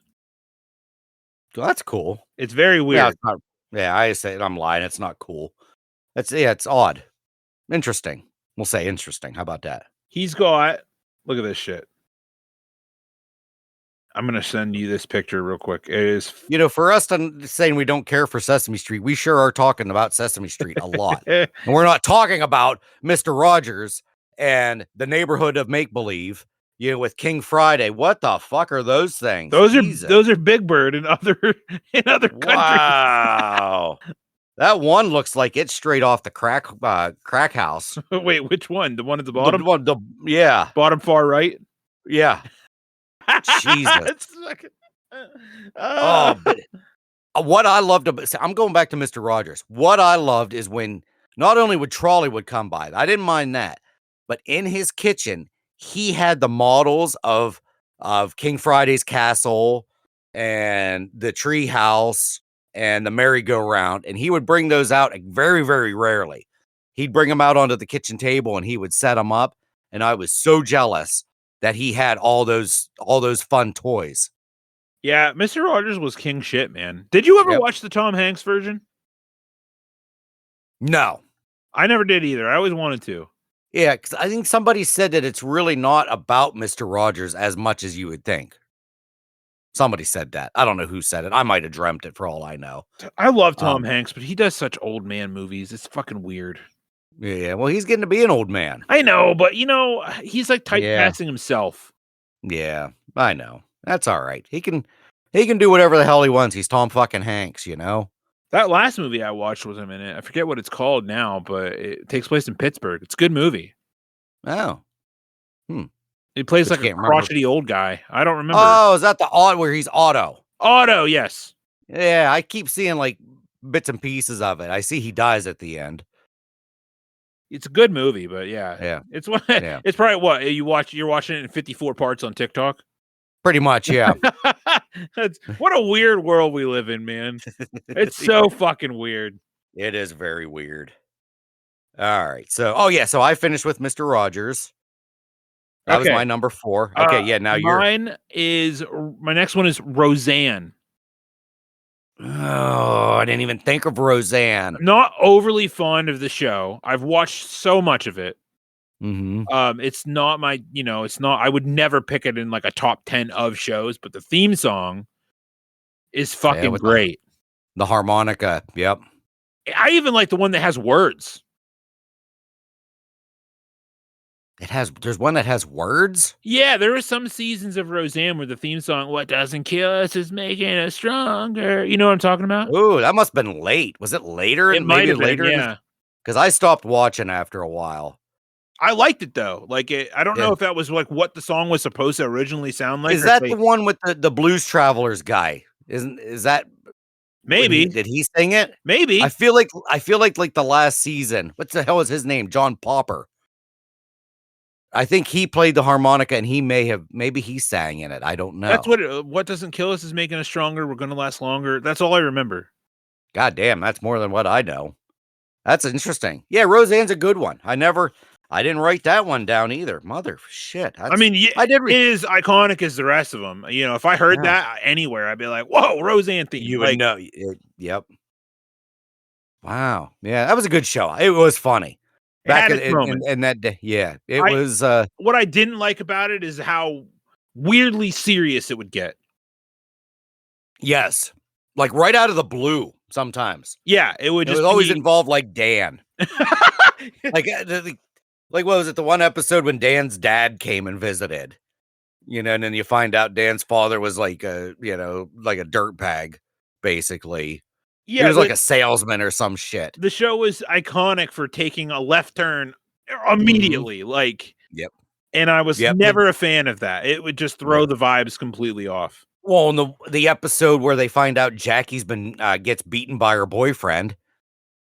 well, that's cool. It's very Yeah, weird. it's not, yeah, I say I'm lying. It's not cool. It's odd. Interesting. We'll say interesting. How about that? He's got look at this shit. I'm gonna send you this picture real quick. It is For us to saying we don't care for Sesame Street, we sure are talking about Sesame Street a lot. And we're not talking about Mr. Rogers and the neighborhood of make believe, with King Friday. What the fuck are those things? those are Big Bird in other countries. Wow. That one looks like it's straight off the crack house. Wait, which one? The one at the bottom? Yeah. Bottom far right? Yeah. Jesus. It's fucking- But what I loved about, I'm going back to Mr. Rogers. What I loved is when not only would Trolley would come by, I didn't mind that, but in his kitchen, he had the models of King Friday's castle and the tree house and the merry-go-round, and he would bring those out very, very rarely. He'd bring them out onto the kitchen table and he would set them up, and I was so jealous that he had all those fun toys. Yeah, Mr. Rogers was king shit, man. Did you ever Yep. watch the Tom Hanks version? No. I never did either. I always wanted to. Yeah, because I think somebody said that it's really not about Mr. Rogers as much as you would think. Somebody said that. I don't know who said it. I might have dreamt it for all I know. I love Tom Hanks, but he does such old man movies. It's fucking weird. Yeah, well, he's getting to be an old man. I know, but he's like typecasting himself. Yeah, I know. That's all right. He can do whatever the hell he wants. He's Tom fucking Hanks, That last movie I watched with him in it. I forget what it's called now, but it takes place in Pittsburgh. It's a good movie. Oh. He plays But like you a can't remember. crotchety old guy. I don't remember. Oh, is that the where he's Otto? Otto, yes. Yeah, I keep seeing like bits and pieces of it. I see he dies at the end. It's a good movie, but yeah. Yeah. It's what Yeah. it's probably what you're watching it in 54 parts on TikTok. Pretty much, yeah. What a weird world we live in, man. It's so fucking weird. It is very weird. All right. So, so I finished with Mr. Rogers. That was Okay. my number 4. Okay, yeah, now my next one is Roseanne. Oh, I didn't even think of Roseanne. Not overly fond of the show. I've watched so much of it. Mm-hmm. It's not my, it's not, I would never pick it in like a top 10 of shows, but the theme song is fucking great. The harmonica. Yep. I even like the one that has words. There's one that has words? Yeah, there were some seasons of Roseanne where the theme song, "What doesn't kill us is making us stronger." You know what I'm talking about? Ooh, that must have been late. Was it later? It might have been, later. yeah. Because I stopped watching after a while. I liked it though. Like I don't know if that was like what the song was supposed to originally sound like. Is that the one with the Blues Travelers guy? Is that maybe? Did he sing it? Maybe. I feel like the last season. What the hell is his name? John Popper. I think he played the harmonica, and maybe he sang in it. I don't know. That's what doesn't kill us is making us stronger. We're gonna last longer. That's all I remember. God damn, that's more than what I know. That's interesting. Yeah, Roseanne's a good one. I didn't write that one down either. Mother shit. I mean, it is iconic as the rest of them. If I heard that anywhere, I'd be like, "Whoa, Roseanne theme!" You would know. Yep. Wow. Yeah, that was a good show. It was funny. Back in that day, yeah, it was. What I didn't like about it is how weirdly serious it would get. Yes, like right out of the blue. Sometimes, yeah, it would. It was always involved like Dan. like what was it? The one episode when Dan's dad came and visited, and then you find out Dan's father was like a dirtbag, basically. Yeah, he was like a salesman or some shit. The show was iconic for taking a left turn immediately, Yep. And I was never a fan of that. It would just throw the vibes completely off. Well, in the episode where they find out Jackie's been gets beaten by her boyfriend,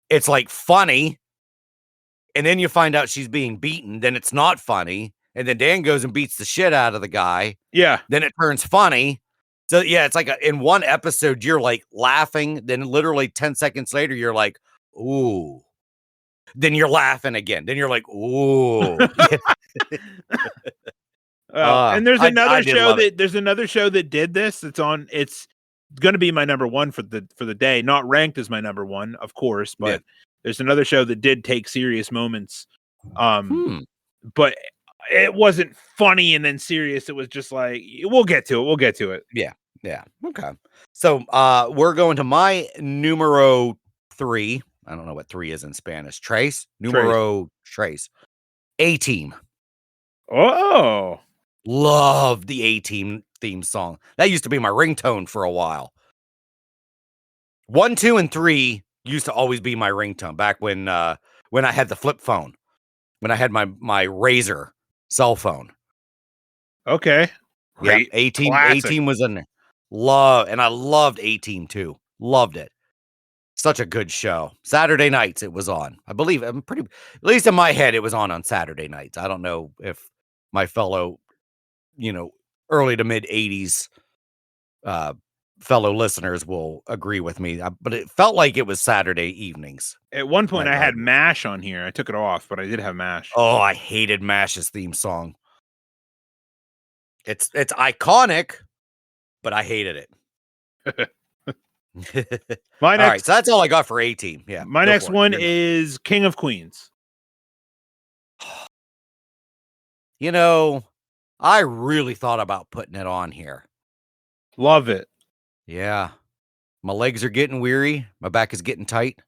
it's like funny, and then you find out she's being beaten. Then it's not funny, and then Dan goes and beats the shit out of the guy. Yeah. Then it turns funny. So yeah, it's like in one episode you're like laughing, then literally 10 seconds later you're like, ooh. Then you're laughing again. Then you're like, ooh. And there's I another did show love it. that did this. It's going to be my number one for the day. Not ranked as my number one, of course, Yeah. but there's another show that did take serious moments. Hmm. But it wasn't funny and then serious. It was just like we'll get to it. We'll get to it. Yeah. Yeah. Okay. So we're going to my numero 3. I don't know what 3 is in Spanish. Tres. Numero tres. A-Team. Oh, Love the A-Team theme song. That used to be my ringtone for a while. 1, 2, and 3 used to always be my ringtone back when I had the flip phone. When I had my Razor cell phone. okay. Yeah, Great. A-Team Classic. A-Team was in there. And I loved A-Team too. Loved it. Such a good show. Saturday nights it was on. I believe at least in my head it was on Saturday nights. I don't know if my fellow, early to mid 80s fellow listeners will agree with me, but it felt like it was Saturday evenings. At one point, Night I had Rider. MASH on here. I took it off, but I did have MASH. Oh, I hated MASH's theme song. It's iconic, but I hated it. My All next, right, so that's all I got for A-Team. Yeah. my go next for it. one You're is King of Queens. I really thought about putting it on here. Love it. Yeah. My legs are getting weary. My back is getting tight.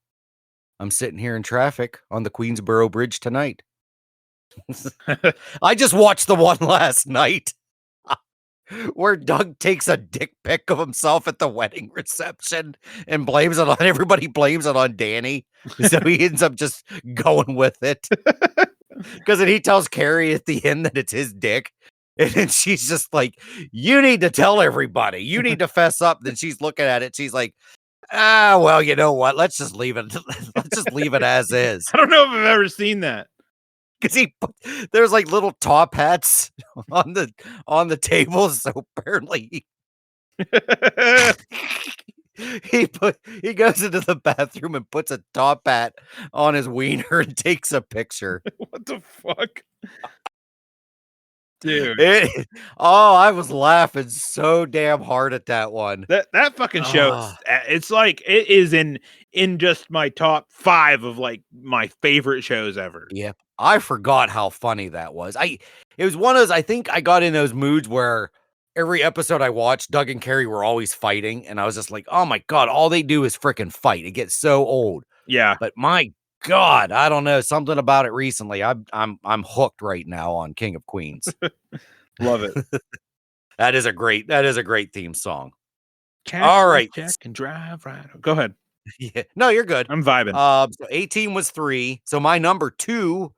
I'm sitting here in traffic on the Queensboro Bridge tonight. I just watched the one last night where Doug takes a dick pic of himself at the wedding reception and blames it on everybody, blames it on Danny. So he ends up just going with it. Because then he tells Carrie at the end that it's his dick. And then she's just like, you need to tell everybody. You need to fess up. Then she's looking at it. She's like, well, you know what? Let's just leave it. Let's just leave it as is. I don't know if I've ever seen that. Because there's like little top hats on the table. So apparently he goes into the bathroom and puts a top hat on his wiener and takes a picture. What the fuck? Dude. I was laughing so damn hard at that one. That fucking show, it's like it is in just my top 5 of like my favorite shows ever. Yeah. I forgot how funny that was. It was one of those, I think I got in those moods where every episode I watched, Doug and Carrie were always fighting, and I was just like, oh my God, all they do is freaking fight. It gets so old. Yeah. But my God, I don't know, something about it recently. I'm hooked right now on King of Queens. Love it. That is a great theme song. Check, All right. check and drive right. Go ahead. Yeah. No, you're good. I'm vibing. So 18 was 3. So my number 2,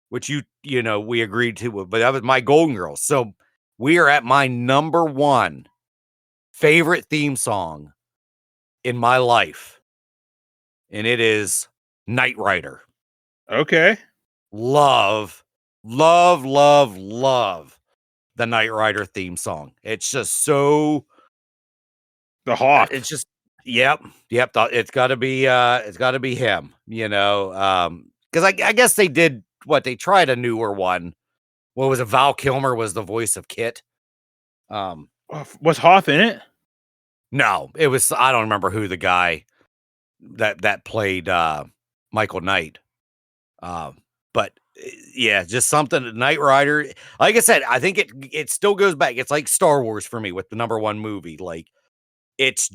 which we agreed to, but that was my Golden Girls. So we are at my number 1 favorite theme song in my life. And it is Knight Rider. Okay. Love the Knight Rider theme song. It's just so The Hawk. it's just yep. It's gotta be him, because I guess they did they tried a newer one. What was it? Val Kilmer was the voice of Kit. Was Hoff in it? No, it was, I don't remember who the guy that played Michael Knight. But yeah, just something. Knight Rider. Like I said, I think it still goes back. It's like Star Wars for me with the number 1 movie. Like it's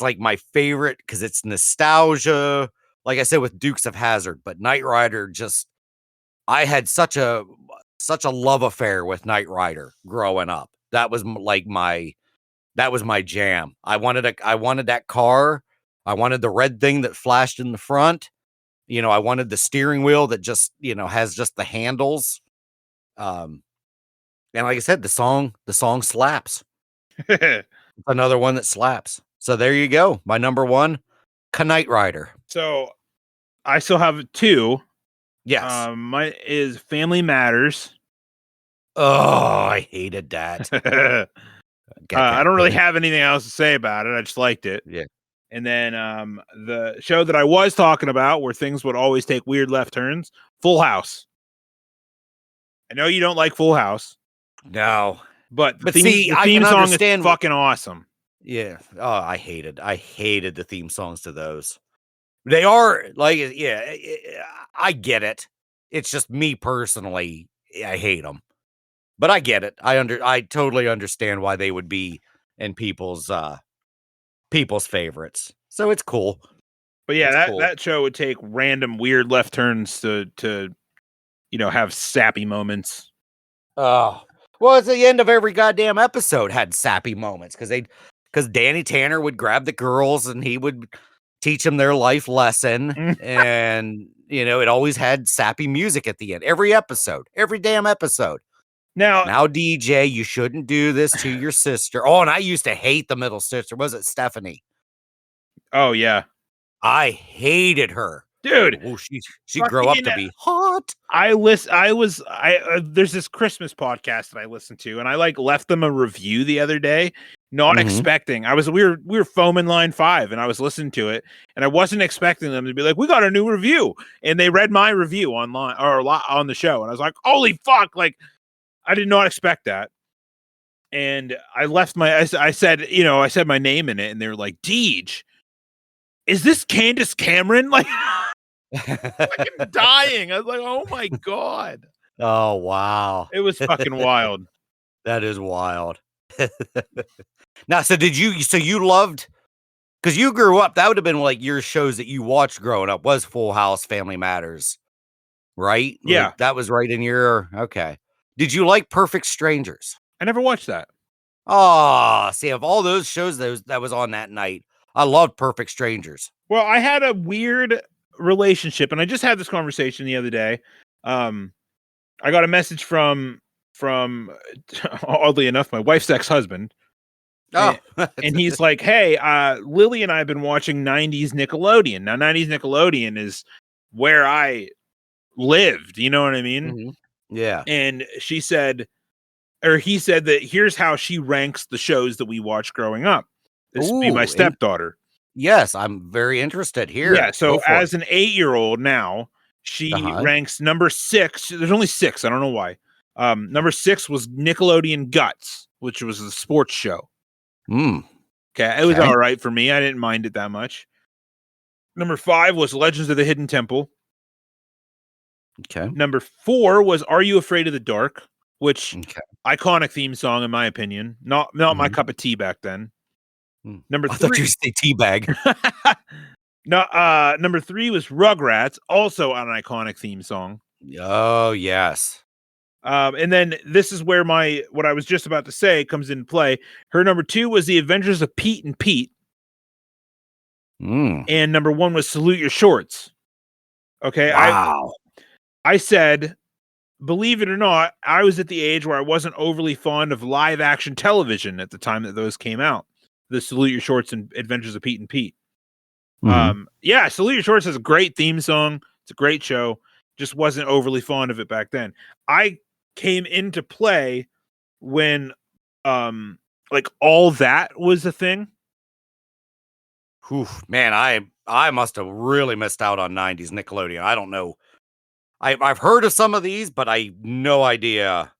like my favorite because it's nostalgia. Like I said with Dukes of Hazzard, but Knight Rider I had such a love affair with Knight Rider growing up. That was my jam. I wanted that car. I wanted the red thing that flashed in the front. I wanted the steering wheel that just, has just the handles. And like I said, the song slaps. It's another one that slaps. So there you go. My number 1, Knight Rider. So I still have 2. Yes. Mine is Family Matters. Oh, I hated that. I don't really have anything else to say about it. I just liked it. Yeah. And then the show that I was talking about where things would always take weird left turns, Full House. I know you don't like Full House. No. But But see, the I theme can song is understand. fucking awesome. Yeah. Oh, I hated the theme songs to those. They are like, yeah, I get it. It's just me personally, I hate them. But I get it. I totally understand why they would be in people's favorites. So it's cool. But yeah, It's cool. that show would take random weird left turns to have sappy moments. Oh, well, it's the end of every goddamn episode had sappy moments because Danny Tanner would grab the girls and he would teach them their life lesson, and it always had sappy music at the end. Every episode, every damn episode. Now, DJ, you shouldn't do this to your sister. Oh, and I used to hate the middle sister. Was it Stephanie? oh yeah, I hated her. dude. Oh, she grew up to be hot. There's this Christmas podcast that I listened to, and I left them a review the other day, not expecting. We were foaming line 5, and I was listening to it, and I wasn't expecting them to be like, "We got a new review," and they read my review online or on the show, and I was like, "Holy fuck!" Like, I did not expect that. And I left I said my name in it, and they were like, "Deej, is this Candace Cameron?" Like, fucking dying. I was like, "Oh my god!" Oh wow, It was fucking wild. that is wild. Now, so you loved, because you grew up, that would have been like your shows that you watched growing up was Full House, Family Matters, right? Yeah. Like, that was right in your, okay. Did you like Perfect Strangers? I never watched that. Oh, see, of all those shows that was on that night, I loved Perfect Strangers. Well, I had a weird relationship, and I just had this conversation the other day. I got a message from oddly enough, my wife's ex-husband. Oh, And he's like, "Hey, Lily and I have been watching 90s Nickelodeon." Now, 90s Nickelodeon is where I lived, you know what I mean? Mhm. Yeah. And he said that here's how she ranks the shows that we watched growing up. This would be my Ooh, stepdaughter. yes, I'm very interested here. Yeah, so Go for as it. an 8-year-old now, she Uh-huh. ranks number 6. There's only 6, I don't know why. Number 6 was Nickelodeon Guts, which was a sports show. Mm. Okay, it was Okay. all right for me. I didn't mind it that much. Number 5 was Legends of the Hidden Temple. Okay. Number 4 was Are You Afraid of the Dark, which Okay. iconic theme song in my opinion. Not my cup of tea back then. Mm. Number I thought 3 you say teabag. No, number 3 was Rugrats, also an iconic theme song. Oh, yes. And then this is where what I was just about to say comes into play. Her number 2 was The Adventures of Pete and Pete. Mm. And number 1 was Salute Your Shorts. Okay. Wow. I said, believe it or not, I was at the age where I wasn't overly fond of live action television at the time that those came out. The Salute Your Shorts and Adventures of Pete and Pete. Mhm. Yeah, Salute Your Shorts has a great theme song. It's a great show. Just wasn't overly fond of it back then. I came into play when All That was a thing. Whew, man, I must have really missed out on 90s Nickelodeon. I don't know. I've heard of some of these, but I no idea.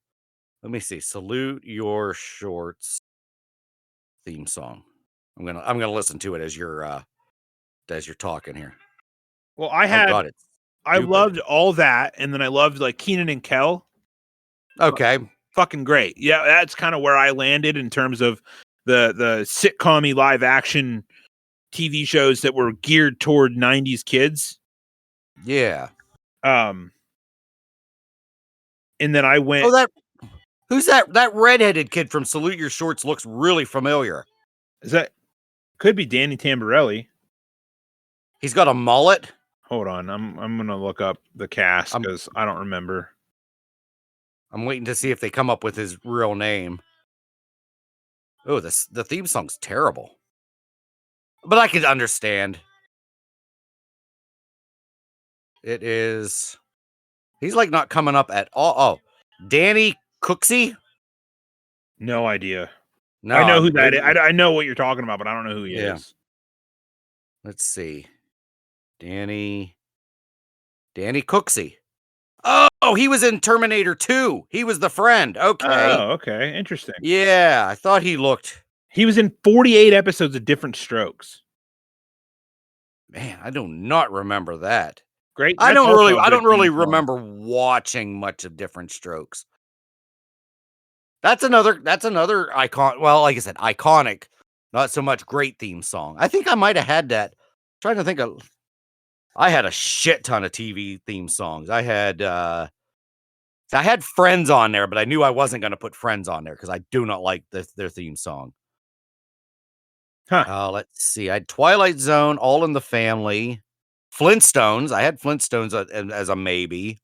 Let me see. Salute Your Shorts theme song. I'm gonna listen to it as you're talking here. Well, Oh God, it's I stupid. loved All That, and then I loved Keenan and Kel. Okay. Fucking great. Yeah, that's kind of where I landed in terms of the sitcom-y live action TV shows that were geared toward 90s kids. Yeah. And then I went. Oh, who's that? That redheaded kid from Salute Your Shorts looks really familiar. Could be Danny Tamborelli. He's got a mullet. Hold on, I'm gonna look up the cast because I don't remember. I'm waiting to see if they come up with his real name. Oh, the theme song's terrible. But I could understand. It is. He's not coming up at all. Oh, Danny Cooksey? No idea. No, I know who that is. I know what you're talking about, but I don't know who he is. Let's see. Danny Cooksey. Oh, he was in Terminator 2. He was the friend. Okay. Oh, okay. Interesting. Yeah, I thought he looked. He was in 48 episodes of Different Strokes. Man, I do not remember that. Great. I That's don't also really a I good don't really theme song. remember watching much of Different Strokes. That's another icon. Well, like I said, iconic, not so much great theme song. I think I might have had that. Trying to think of I had a shit ton of TV theme songs. I had Friends on there, but I knew I wasn't going to put Friends on there because I do not like their theme song. Huh. Let's see. I had Twilight Zone, All in the Family, Flintstones. I had Flintstones as a maybe.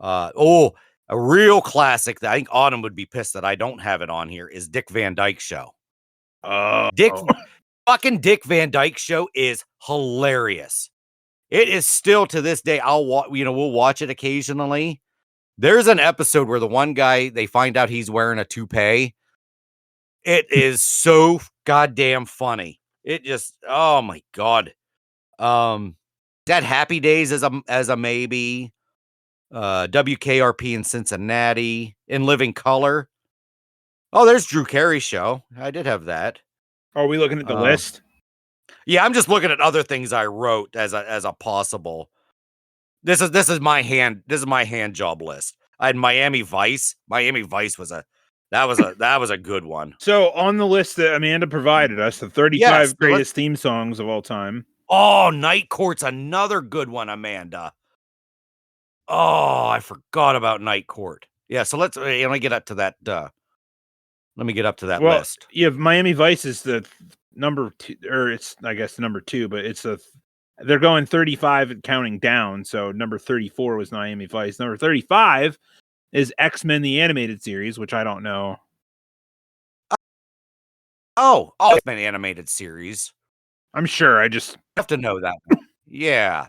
A real classic that I think Autumn would be pissed that I don't have it on here is Dick Van Dyke Show. Oh. Dick Van Dyke Show is hilarious. It is still to this day. We'll watch it occasionally. There's an episode where the one guy, they find out he's wearing a toupee. It is so goddamn funny. It just, oh my God. That Happy Days as a maybe. WKRP in Cincinnati, In Living Color. Oh, there's Drew Carey's show. I did have that. Are we looking at the list? Yeah, I'm just looking at other things I wrote as a possible. This is my hand job list. I had Miami Vice. Miami Vice was a good one. So on the list that Amanda provided us, the 35 Yes, greatest theme songs of all time. Oh, Night Court's another good one, Amanda. Oh, I forgot about Night Court. Yeah, so let me get up to that. Let me get up to that list. You have Miami Vice is the number 2, or it's I guess number 2, but they're going 35 and counting down. So number 34 was Miami Vice. Number 35 is X-Men the Animated Series, which I don't know. Oh, X-Men Animated Series. I'm sure. I just have to know that one. Yeah.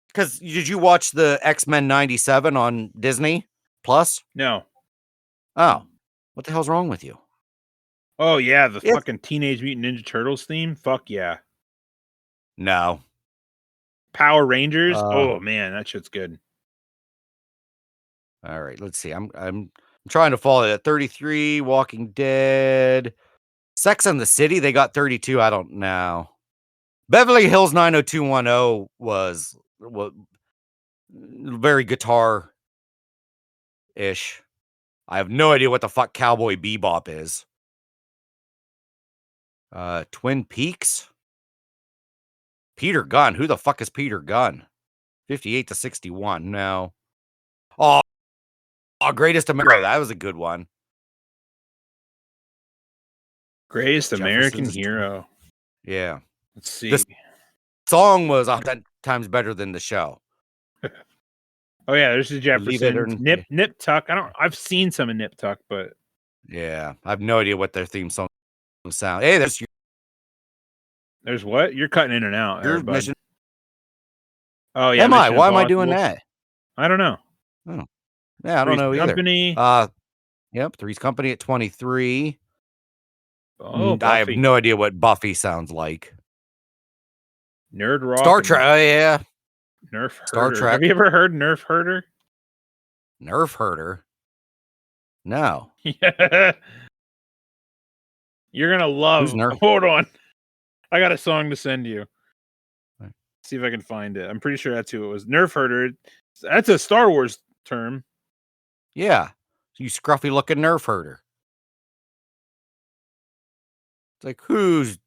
Because did you watch the X-Men 97 on Disney Plus? No. Oh, what the hell's wrong with you? Oh yeah, the fucking Teenage Mutant Ninja Turtles theme. Fuck yeah. No. Power Rangers. Oh man, that shit's good. All right, let's see. I'm trying to follow it. 33, Walking Dead, Sex and the City. They got 32. I don't know. Beverly Hills 90210 was very guitar ish. I have no idea what the fuck Cowboy Bebop is. Twin Peaks. Peter Gunn. Who the fuck is Peter Gunn? 58 to 61. No. Oh, Greatest American. That was a good one. Greatest American Hero. Yeah. Let's see. The song was 100 times better than the show. Oh yeah, there's the Jeffersons. Nip Tuck. I've seen some of Nip Tuck, but yeah, I have no idea what their theme song sound. Hey, there's what? You're cutting in and out. Your mission. Oh yeah. Am I? Why am I doing that? I don't know. Oh. Yeah, I don't know Company. Either. Yep, Three's Company at 23. Oh, Buffy. I have no idea what Buffy sounds like. Nerd Rock. Star Trek. Oh yeah. Nerf Star Herder. Trek. Have you ever heard Nerf Herder? Nerf Herder? No. Yeah. You're gonna love. Hold on. I got a song to send you. Right. See if I can find it. I'm pretty sure that's who it was. Nerf Herder. That's a Star Wars term. Yeah. You scruffy looking Nerf Herder. It's like who's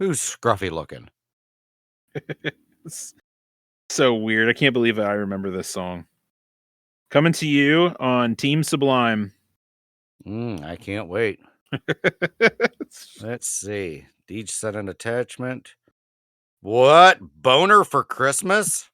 scruffy looking? So weird. I can't believe I remember this song. Coming to you on Team Sublime. I can't wait. Let's see. Deej sent an attachment. What? Boner for Christmas?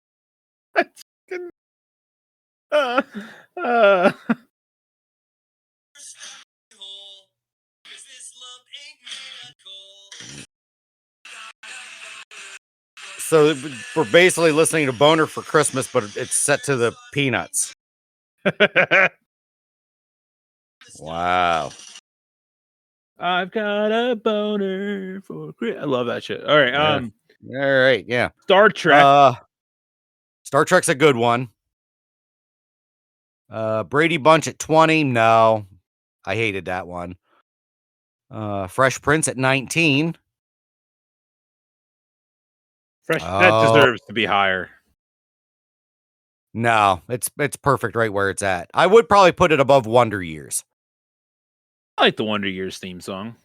So we're basically listening to Boner for Christmas, but it's set to the Peanuts. Wow. I've got a boner for Christmas. I love that shit. All right. Yeah. All right. Yeah. Star Trek. Star Trek's a good one. Brady Bunch at 20. No, I hated that one. Fresh Prince at 19. Fresh that Oh, deserves to be higher. no, it's perfect right where it's at. I would probably put it above Wonder Years. I like the Wonder Years theme song.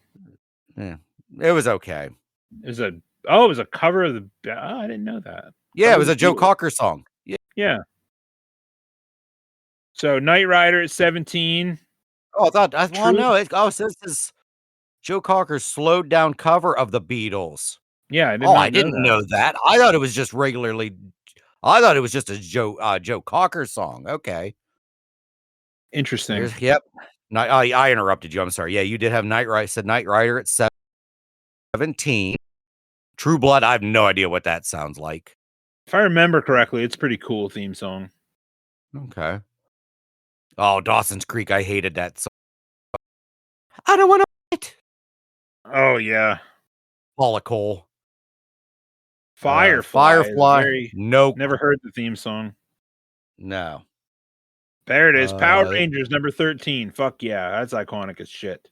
Yeah, it was okay. It was a cover of the. Oh, I didn't know that. Yeah, Cover it of was the a Joe Beatles. Cocker song. Yeah. Yeah. So Knight Rider at 17. Oh, well, True. no, so this is Joe Cocker's slowed down cover of the Beatles. Yeah, I did Oh, I not know didn't that. know that. I thought it was just I thought it was just a Joe Cocker song. Okay. Interesting. Yep. I interrupted you. I'm sorry. Yeah, you did have Knight Rider. Said Knight Rider at 17. True Blood. I have no idea what that sounds like. If I remember correctly, it's a pretty cool theme song. Okay. Oh, Dawson's Creek. I hated that song. I don't want to. Oh yeah. Paula Cole. Firefly is Firefly. very No. never heard the theme song. No. There it is. Power Uh, Rangers number 13. Fuck yeah, that's iconic as shit.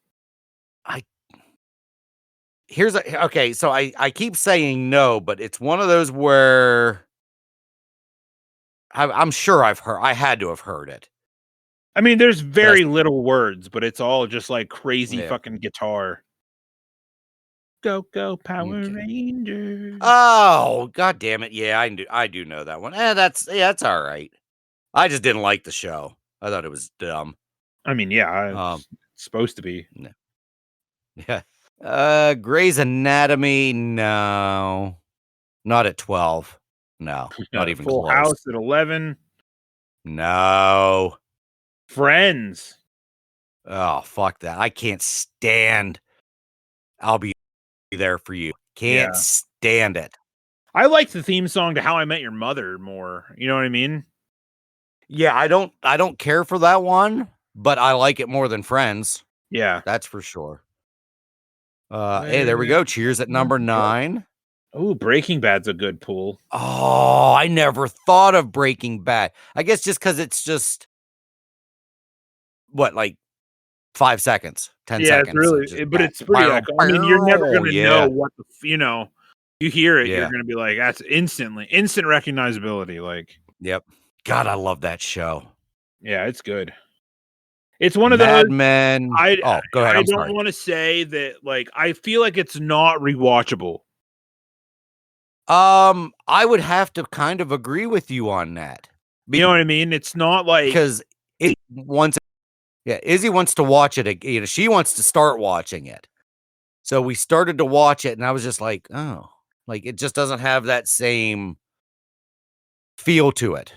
Okay, so I keep saying no, but it's one of those where I'm sure I had to have heard it. I mean, there's But very little words, but it's all just like crazy yeah. fucking guitar. Go Power Okay. Rangers. Oh, god damn it. Yeah, I do know that one. That's all right. I just didn't like the show. I thought it was dumb. I mean, yeah, Um, it's supposed to be. no. Yeah. Grey's Anatomy, no. Not at 12. No, not even Full close. House at 11. No. Friends. Oh, fuck that. I can't stand I'll be there for you. Can't Yeah. stand it. I like the theme song to How I Met Your Mother more. You know what I mean? Yeah, I don't care for that one, but I like it more than Friends. Yeah. That's for sure. Hey, there we go. Cheers at number 9. Oh, Breaking Bad's a good pool. Oh, I never thought of Breaking Bad. I guess just because it's just what, like 5 seconds, 10 Yeah, it's seconds. really, but it's pretty. I mean, you're never gonna know what the. You hear it, you're gonna be like, that's instant recognizability. Like, yep. God, I love that show. yeah, it's good. It's one of Mad those. Men. Go ahead. I I'm don't sorry. want to say that. Like, I feel like it's not rewatchable. I would have to kind of agree with you on that. You know what I mean? It's not like Because Izzy wants to watch it. You know, she wants to start watching it. So we started to watch it, and I was just like, oh, like it just doesn't have that same feel to it.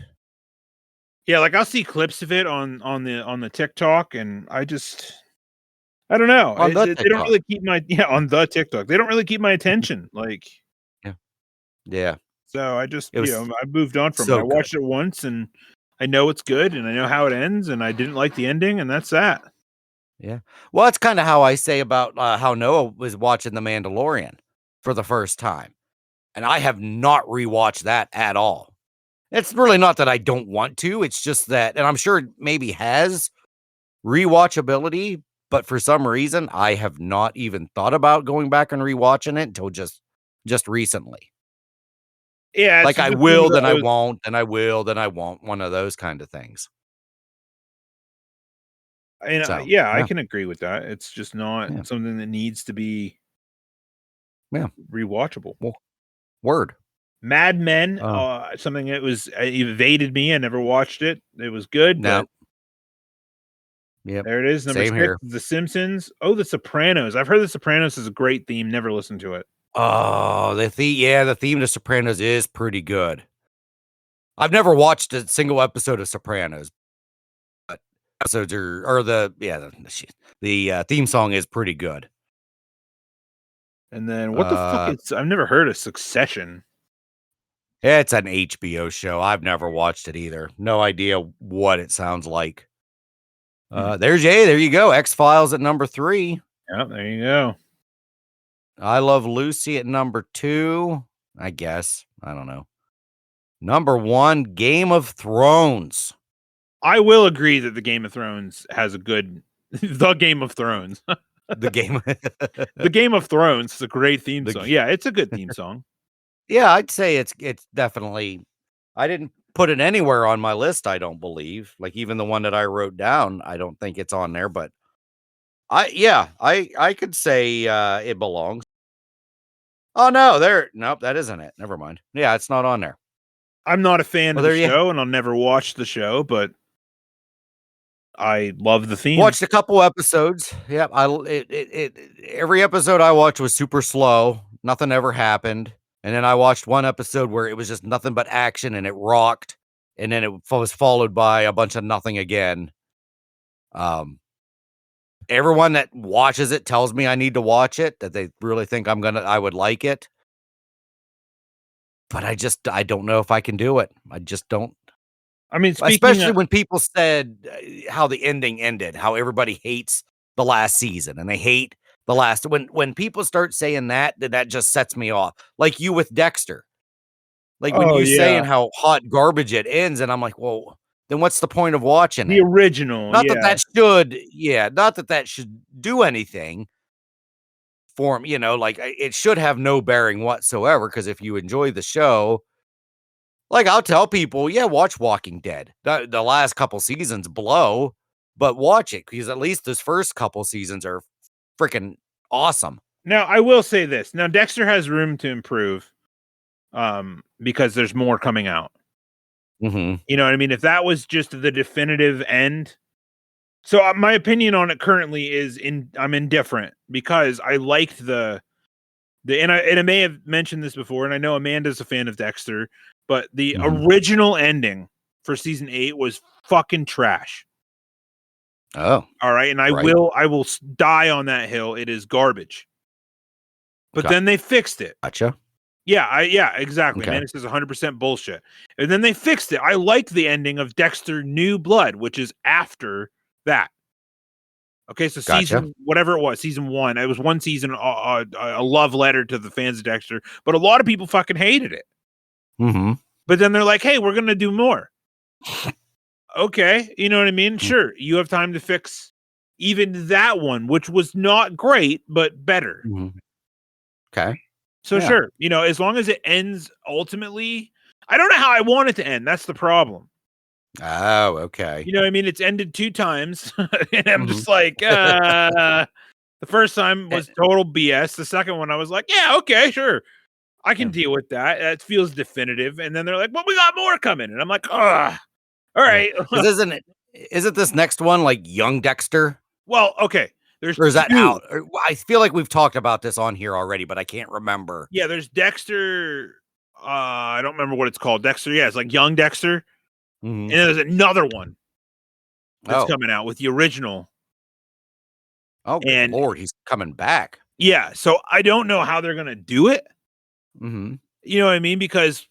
yeah, like I'll see clips of it on the TikTok, and I don't know. On the They don't TikTok. really keep my on the TikTok. They don't really keep my attention. Like, Yeah. so I just It was I moved on from it. so I watched it once, and I know it's good, and I know how it ends, and I didn't like the ending, and that's that. Yeah. Well, that's kind of how I say about how Noah was watching The Mandalorian for the first time. And I have not rewatched that at all. It's really not that I don't want to. It's just that, and I'm sure it maybe has rewatchability, but for some reason, I have not even thought about going back and rewatching it until just recently. Yeah, Like I will, then I won't, then I will, then I won't. One of those kind of things. And So, I can agree with that. It's just not something that needs to be rewatchable. Word. Mad Men, something that was evaded me. I never watched it. It was good. No. But Yep. there it is. Number Same 6, here. The Simpsons. Oh, The Sopranos. I've heard The Sopranos is a great theme. Never listened to it. Oh, the theme to Sopranos is pretty good. I've never watched a single episode of Sopranos, but episodes the theme song is pretty good. And then what the fuck is? I've never heard of Succession. It's an HBO show. I've never watched it either. No idea what it sounds like. There you go. X-Files at number 3. Yeah, there you go. I Love Lucy at number 2. I guess. I don't know. Number 1, Game of Thrones. I will agree that the Game of Thrones has a good the Game of Thrones. The game. The Game of Thrones is a great theme The song. g- Yeah, it's a good theme song. yeah, I'd say it's definitely. I didn't put it anywhere on my list. I don't believe. Like even the one that I wrote down, I don't think it's on there. But I could say it belongs. Oh no, nope, that isn't it. Never mind. Yeah, it's not on there. I'm not a fan Well, of the there you show, and I'll never watch the show, but I love the theme. watched a couple episodes. Yep, every episode I watched was super slow. Nothing ever happened. And then I watched one episode where it was just nothing but action and it rocked. And then it was followed by a bunch of nothing again. Everyone that watches it tells me I need to watch it, that they really think I would like it. But I don't know if I can do it. I just don't. I mean, Especially when people said how the ending ended, how everybody hates the last season and they hate the last. When people start saying that, that just sets me off. Like you with Dexter, like when you saying how hot garbage it ends, and I'm like, well, then what's the point of watching the it? original, Not that that should do anything for him. Like it should have no bearing whatsoever. Because if you enjoy the show. Like, I'll tell people, yeah, watch Walking Dead. The last couple seasons blow, but watch it because at least those first couple seasons are freaking awesome. Now, I will say this. Now, Dexter has room to improve because there's more coming out. Mm-hmm. You know what I mean? If that was just the definitive end. So my opinion on it currently is I'm indifferent because I liked and I may have mentioned this before, and I know Amanda's a fan of Dexter, but the original ending for season 8 was fucking trash. Oh, all right, and I will die on that hill. It is garbage. But then they fixed it. Gotcha. Yeah, exactly. Okay. Man, this is 100% bullshit. And then they fixed it. I liked the ending of Dexter New Blood, which is after that. Okay, so season, whatever it was, season 1, it was one season, a love letter to the fans of Dexter, but a lot of people fucking hated it. Mm-hmm. But then they're like, hey, we're going to do more. Okay, you know what I mean? Sure, you have time to fix even that one, which was not great, but better. Mm-hmm. Okay. So sure, as long as it ends ultimately, I don't know how I want it to end. That's the problem. Oh, okay. You know what I mean? It's ended 2 times, and I'm just like, the first time was total BS. The second one, I was like, yeah, okay, sure. I can deal with that. That feels definitive. And then they're like, well, we got more coming. And I'm like, all right. Isn't this next one like Young Dexter? Well, okay. Or is that out? I feel like we've talked about this on here already, but I can't remember. Yeah, there's Dexter. I don't remember what it's called. Dexter. Yeah, it's like Young Dexter. Mm-hmm. And there's another one that's coming out with the original. Oh, and Lord, he's coming back. Yeah, so I don't know how they're gonna do it. Mm-hmm. You know what I mean? Because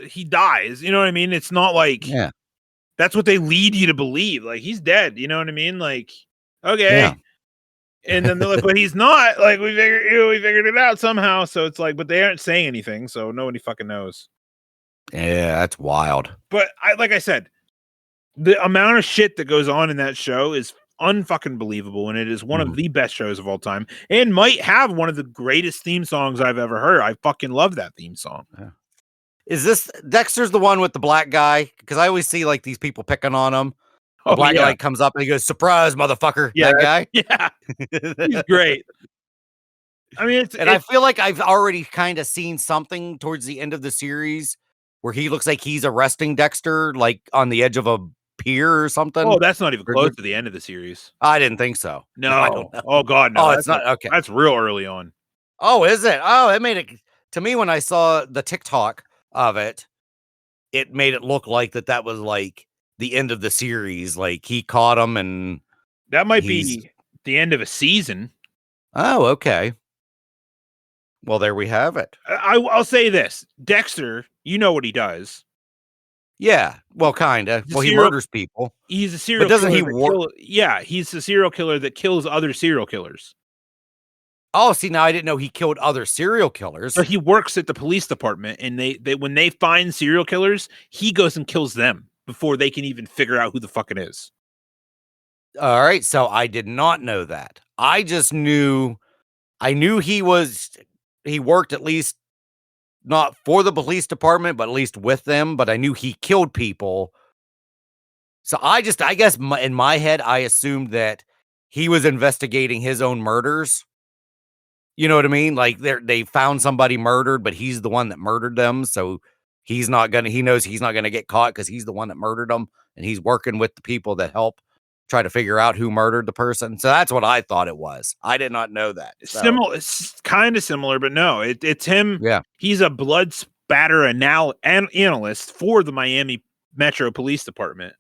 he dies. You know what I mean? It's not like that's what they lead you to believe. Like he's dead. You know what I mean? Like okay. Yeah. And then they're like, but he's not. Like we figured it out somehow. So it's like, but they aren't saying anything, so nobody fucking knows. Yeah, that's wild. But like I said, the amount of shit that goes on in that show is unfucking believable, and it is one of the best shows of all time, and might have one of the greatest theme songs I've ever heard. I fucking love that theme song. Yeah. Is this Dexter's the one with the black guy? Because I always see like these people picking on him. The black guy comes up and he goes, "Surprise, motherfucker!" Yeah, that guy. Yeah, he's great. I mean, I feel like I've already kind of seen something towards the end of the series where he looks like he's arresting Dexter, like on the edge of a pier or something. Oh, that's not even close to the end of the series. I didn't think so. No. I don't know. Oh God, no. Oh, it's not okay. That's real early on. Oh, is it? Oh, it made it to me when I saw the TikTok of it. It made it look like that was like the end of the series. Like he caught him, and that might be the end of a season. Oh, okay. Well, there we have it. I'll say this: Dexter, you know what he does. Yeah, well, kind of. Well, he murders people. He's a serial killer. But doesn't he yeah, he's a serial killer that kills other serial killers. Oh, see, now I didn't know he killed other serial killers. So he works at the police department, and they when they find serial killers, he goes and kills them. before they can even figure out who the fuck it is. All right, so I did not know that. I knew he worked at least not for the police department, but at least with them, but I knew he killed people. So I guess in my head, I assumed that he was investigating his own murders. You know what I mean? Like they found somebody murdered, but he's the one that murdered them. So he knows he's not going to get caught because he's the one that murdered them. And he's working with the people that help try to figure out who murdered the person. So that's what I thought it was. I did not know that. Similar, it's kind of similar, but no, it's him. Yeah. He's a blood spatter analyst for the Miami Metro Police Department.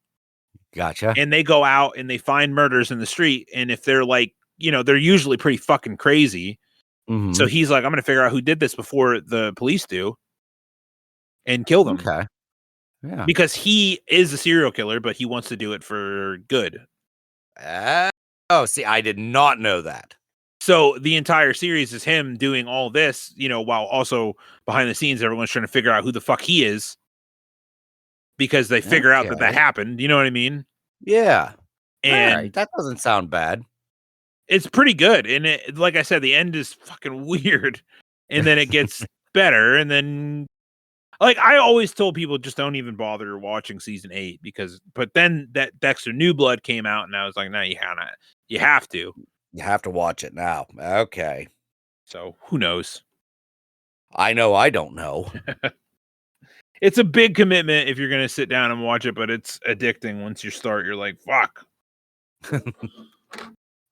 Gotcha. And they go out and they find murders in the street. And if they're like, they're usually pretty fucking crazy. Mm-hmm. So he's like, I'm going to figure out who did this before the police do and kill them. Okay. Yeah. Because he is a serial killer, but he wants to do it for good. Oh, see, I did not know that. So the entire series is him doing all this, while also behind the scenes, everyone's trying to figure out who the fuck he is. Because they figure out that happened. You know what I mean? Yeah. And right. That doesn't sound bad. It's pretty good. And it, like I said, the end is fucking weird. And then it gets better. And then, like, I always told people just don't even bother watching season 8 but then that Dexter New Blood came out and I was like, no, you have to. You have to watch it now. Okay. So who knows? I know I don't know. It's a big commitment if you're going to sit down and watch it, but it's addicting. Once you start, you're like, fuck.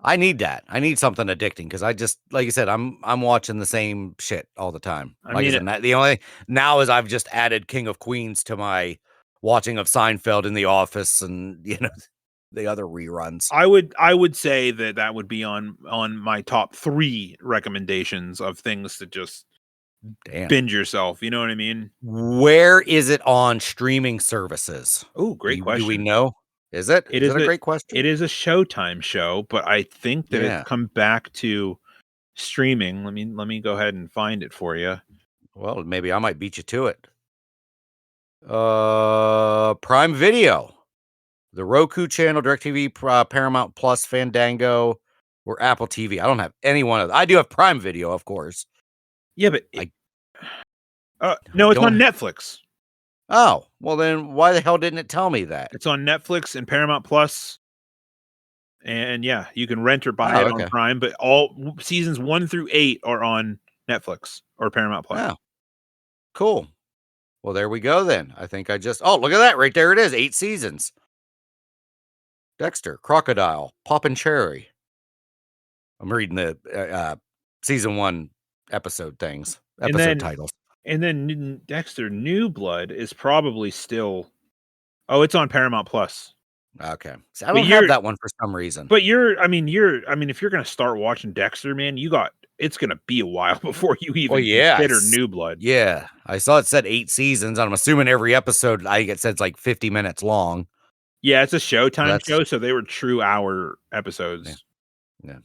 I need that. I need something addicting because I just, like you said, I'm watching the same shit all the time. The only now is I've just added King of Queens to my watching of Seinfeld in The Office and the other reruns. I would say that would be on my top 3 recommendations of things to just binge yourself. You know what I mean? Where is it on streaming services? Oh, great question. Do we know? Is it? Is it a great question? It is a Showtime show, but I think that it's come back to streaming. Let me go ahead and find it for you. Well, maybe I might beat you to it. Prime Video, the Roku channel, DirecTV, Paramount Plus, Fandango, or Apple TV. I don't have any one of them. I do have Prime Video, of course. Yeah, but no, it's on Netflix. Oh, well then why the hell didn't it tell me that? It's on Netflix and Paramount Plus. And yeah, you can rent or buy it on Prime, but all seasons 1 through 8 are on Netflix or Paramount Plus. Oh, cool. Well, there we go then. I think look at that right there. It is 8 seasons. Dexter, Crocodile, Poppin' Cherry. I'm reading the season 1 episode titles. And then Dexter New Blood is probably still. Oh, it's on Paramount Plus. Okay. So I don't have that one for some reason. But if you're going to start watching Dexter, man, it's going to be a while before you even consider New Blood. Yeah. I saw it said 8 seasons. I'm assuming every episode, it said it's like 50 minutes long. Yeah, it's a Showtime show, so they were true hour episodes. Yeah.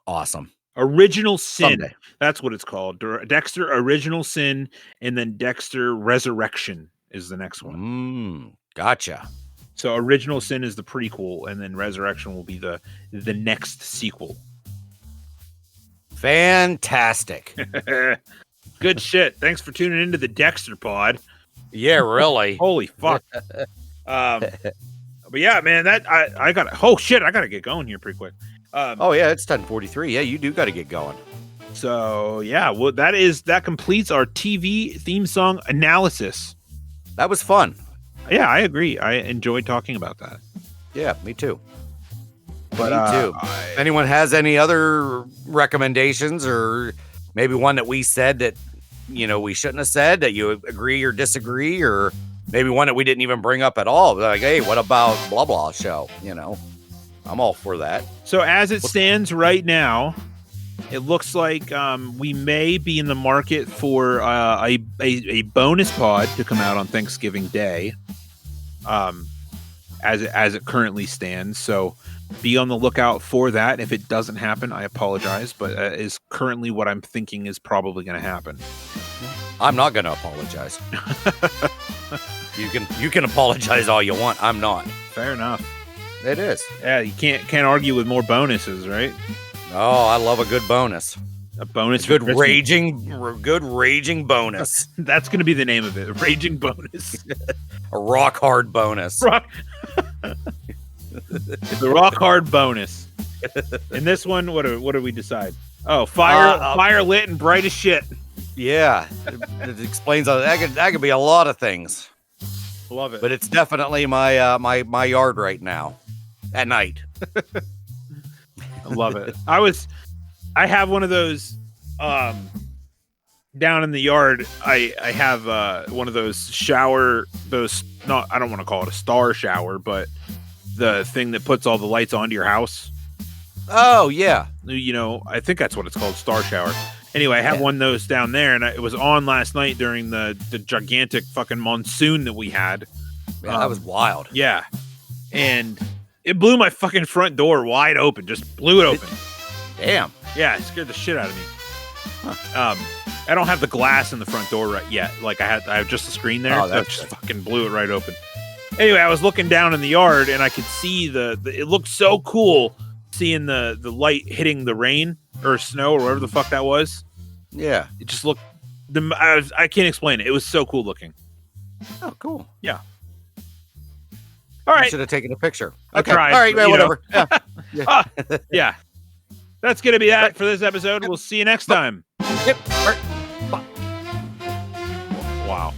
Awesome. Original Sin. Someday. That's what it's called. Dexter Original Sin, and then Dexter Resurrection is the next one. Gotcha. So Original Sin is the prequel, and then Resurrection will be the next sequel. Fantastic. Good shit. Thanks for tuning into the Dexter pod. Yeah, really. Holy fuck. But yeah, man, I gotta get going here pretty quick. It's 10:43. Yeah, you do got to get going. So yeah, well, that completes our TV theme song analysis. That was fun. Yeah, I agree. I enjoyed talking about that. Yeah, me too. But me too. If anyone has any other recommendations, or maybe one that we said that we shouldn't have said, that you agree or disagree, or maybe one that we didn't even bring up at all, like, hey, what about blah blah show? I'm all for that. So as it stands right now, it looks like we may be in the market for a bonus pod to come out on Thanksgiving Day, as it currently stands. So be on the lookout for that. If it doesn't happen, I apologize, but is currently what I'm thinking is probably going to happen. I'm not going to apologize. You can apologize all you want. I'm not. Fair enough. It is. Yeah, you can't argue with more bonuses, right? Oh, I love a good bonus. A bonus, Good for Christmas. raging bonus. That's gonna be the name of it. Raging bonus. A rock hard bonus. Rock. The rock hard bonus. In this one, what do we decide? Oh, fire lit and bright as shit. Yeah, it explains that could be a lot of things. Love it. But it's definitely my my yard right now at night. I love it. I have one of those down in the yard. I have one of those I don't want to call it a star shower, but the thing that puts all the lights onto your house. Oh yeah. You know, I think that's what it's called, star shower. Anyway, I have one of those down there, and it was on last night during the gigantic fucking monsoon that we had. Yeah, that was wild. Yeah. And it blew my fucking front door wide open. Just blew it open. Damn. Yeah, it scared the shit out of me. I don't have the glass in the front door right yet. Like I have just the screen there. Oh, so it just fucking blew it right open. Anyway, I was looking down in the yard and I could see it looked so cool seeing the light hitting the rain or snow or whatever the fuck that was. Yeah. It just looked I can't explain it. It was so cool looking. Oh, cool. Yeah. All right. Should have taken a picture. I Okay. tried, All right, man, whatever. Yeah. Yeah. That's going to be that for this episode. We'll see you next time. Yep. Wow.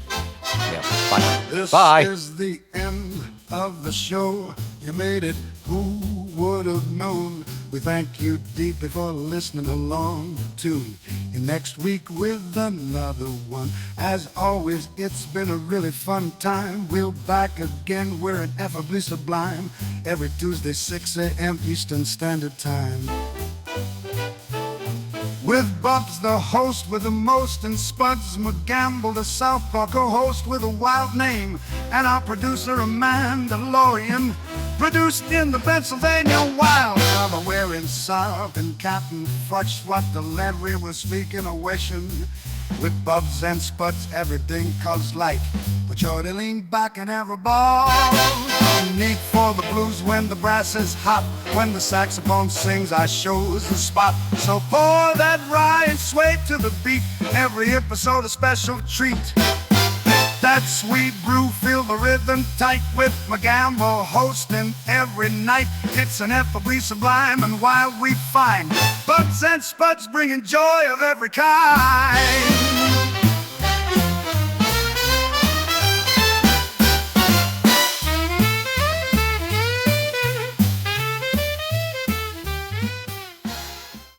Yeah. Bye. This Bye. is the end of the show. You made it. Who would have known? We thank you deeply for listening along. Tune in next week with another one. As always, it's been a really fun time. We're back again. We're ineffably sublime. Every Tuesday, 6 a.m. Eastern Standard Time. With Bubs, the host with the most, and Spuds McGamble, the Southpaw co-host with a wild name, and our producer, a Mandalorian, produced in the Pennsylvania Wild. Now we're in South and Captain Fudge, what the land we were speaking of wishing. With Bubs and Spuds, everything comes light, but you're to lean back and have a ball. Unique for the blues when the brass is hot, when the saxophone sings, I shows the spot. So pour that rye and sway to the beat, every episode a special treat. That sweet brew, feel the rhythm tight, with McGamble hosting every night. It's ineffably sublime and wild we find, Buds and Spuds bringing joy of every kind.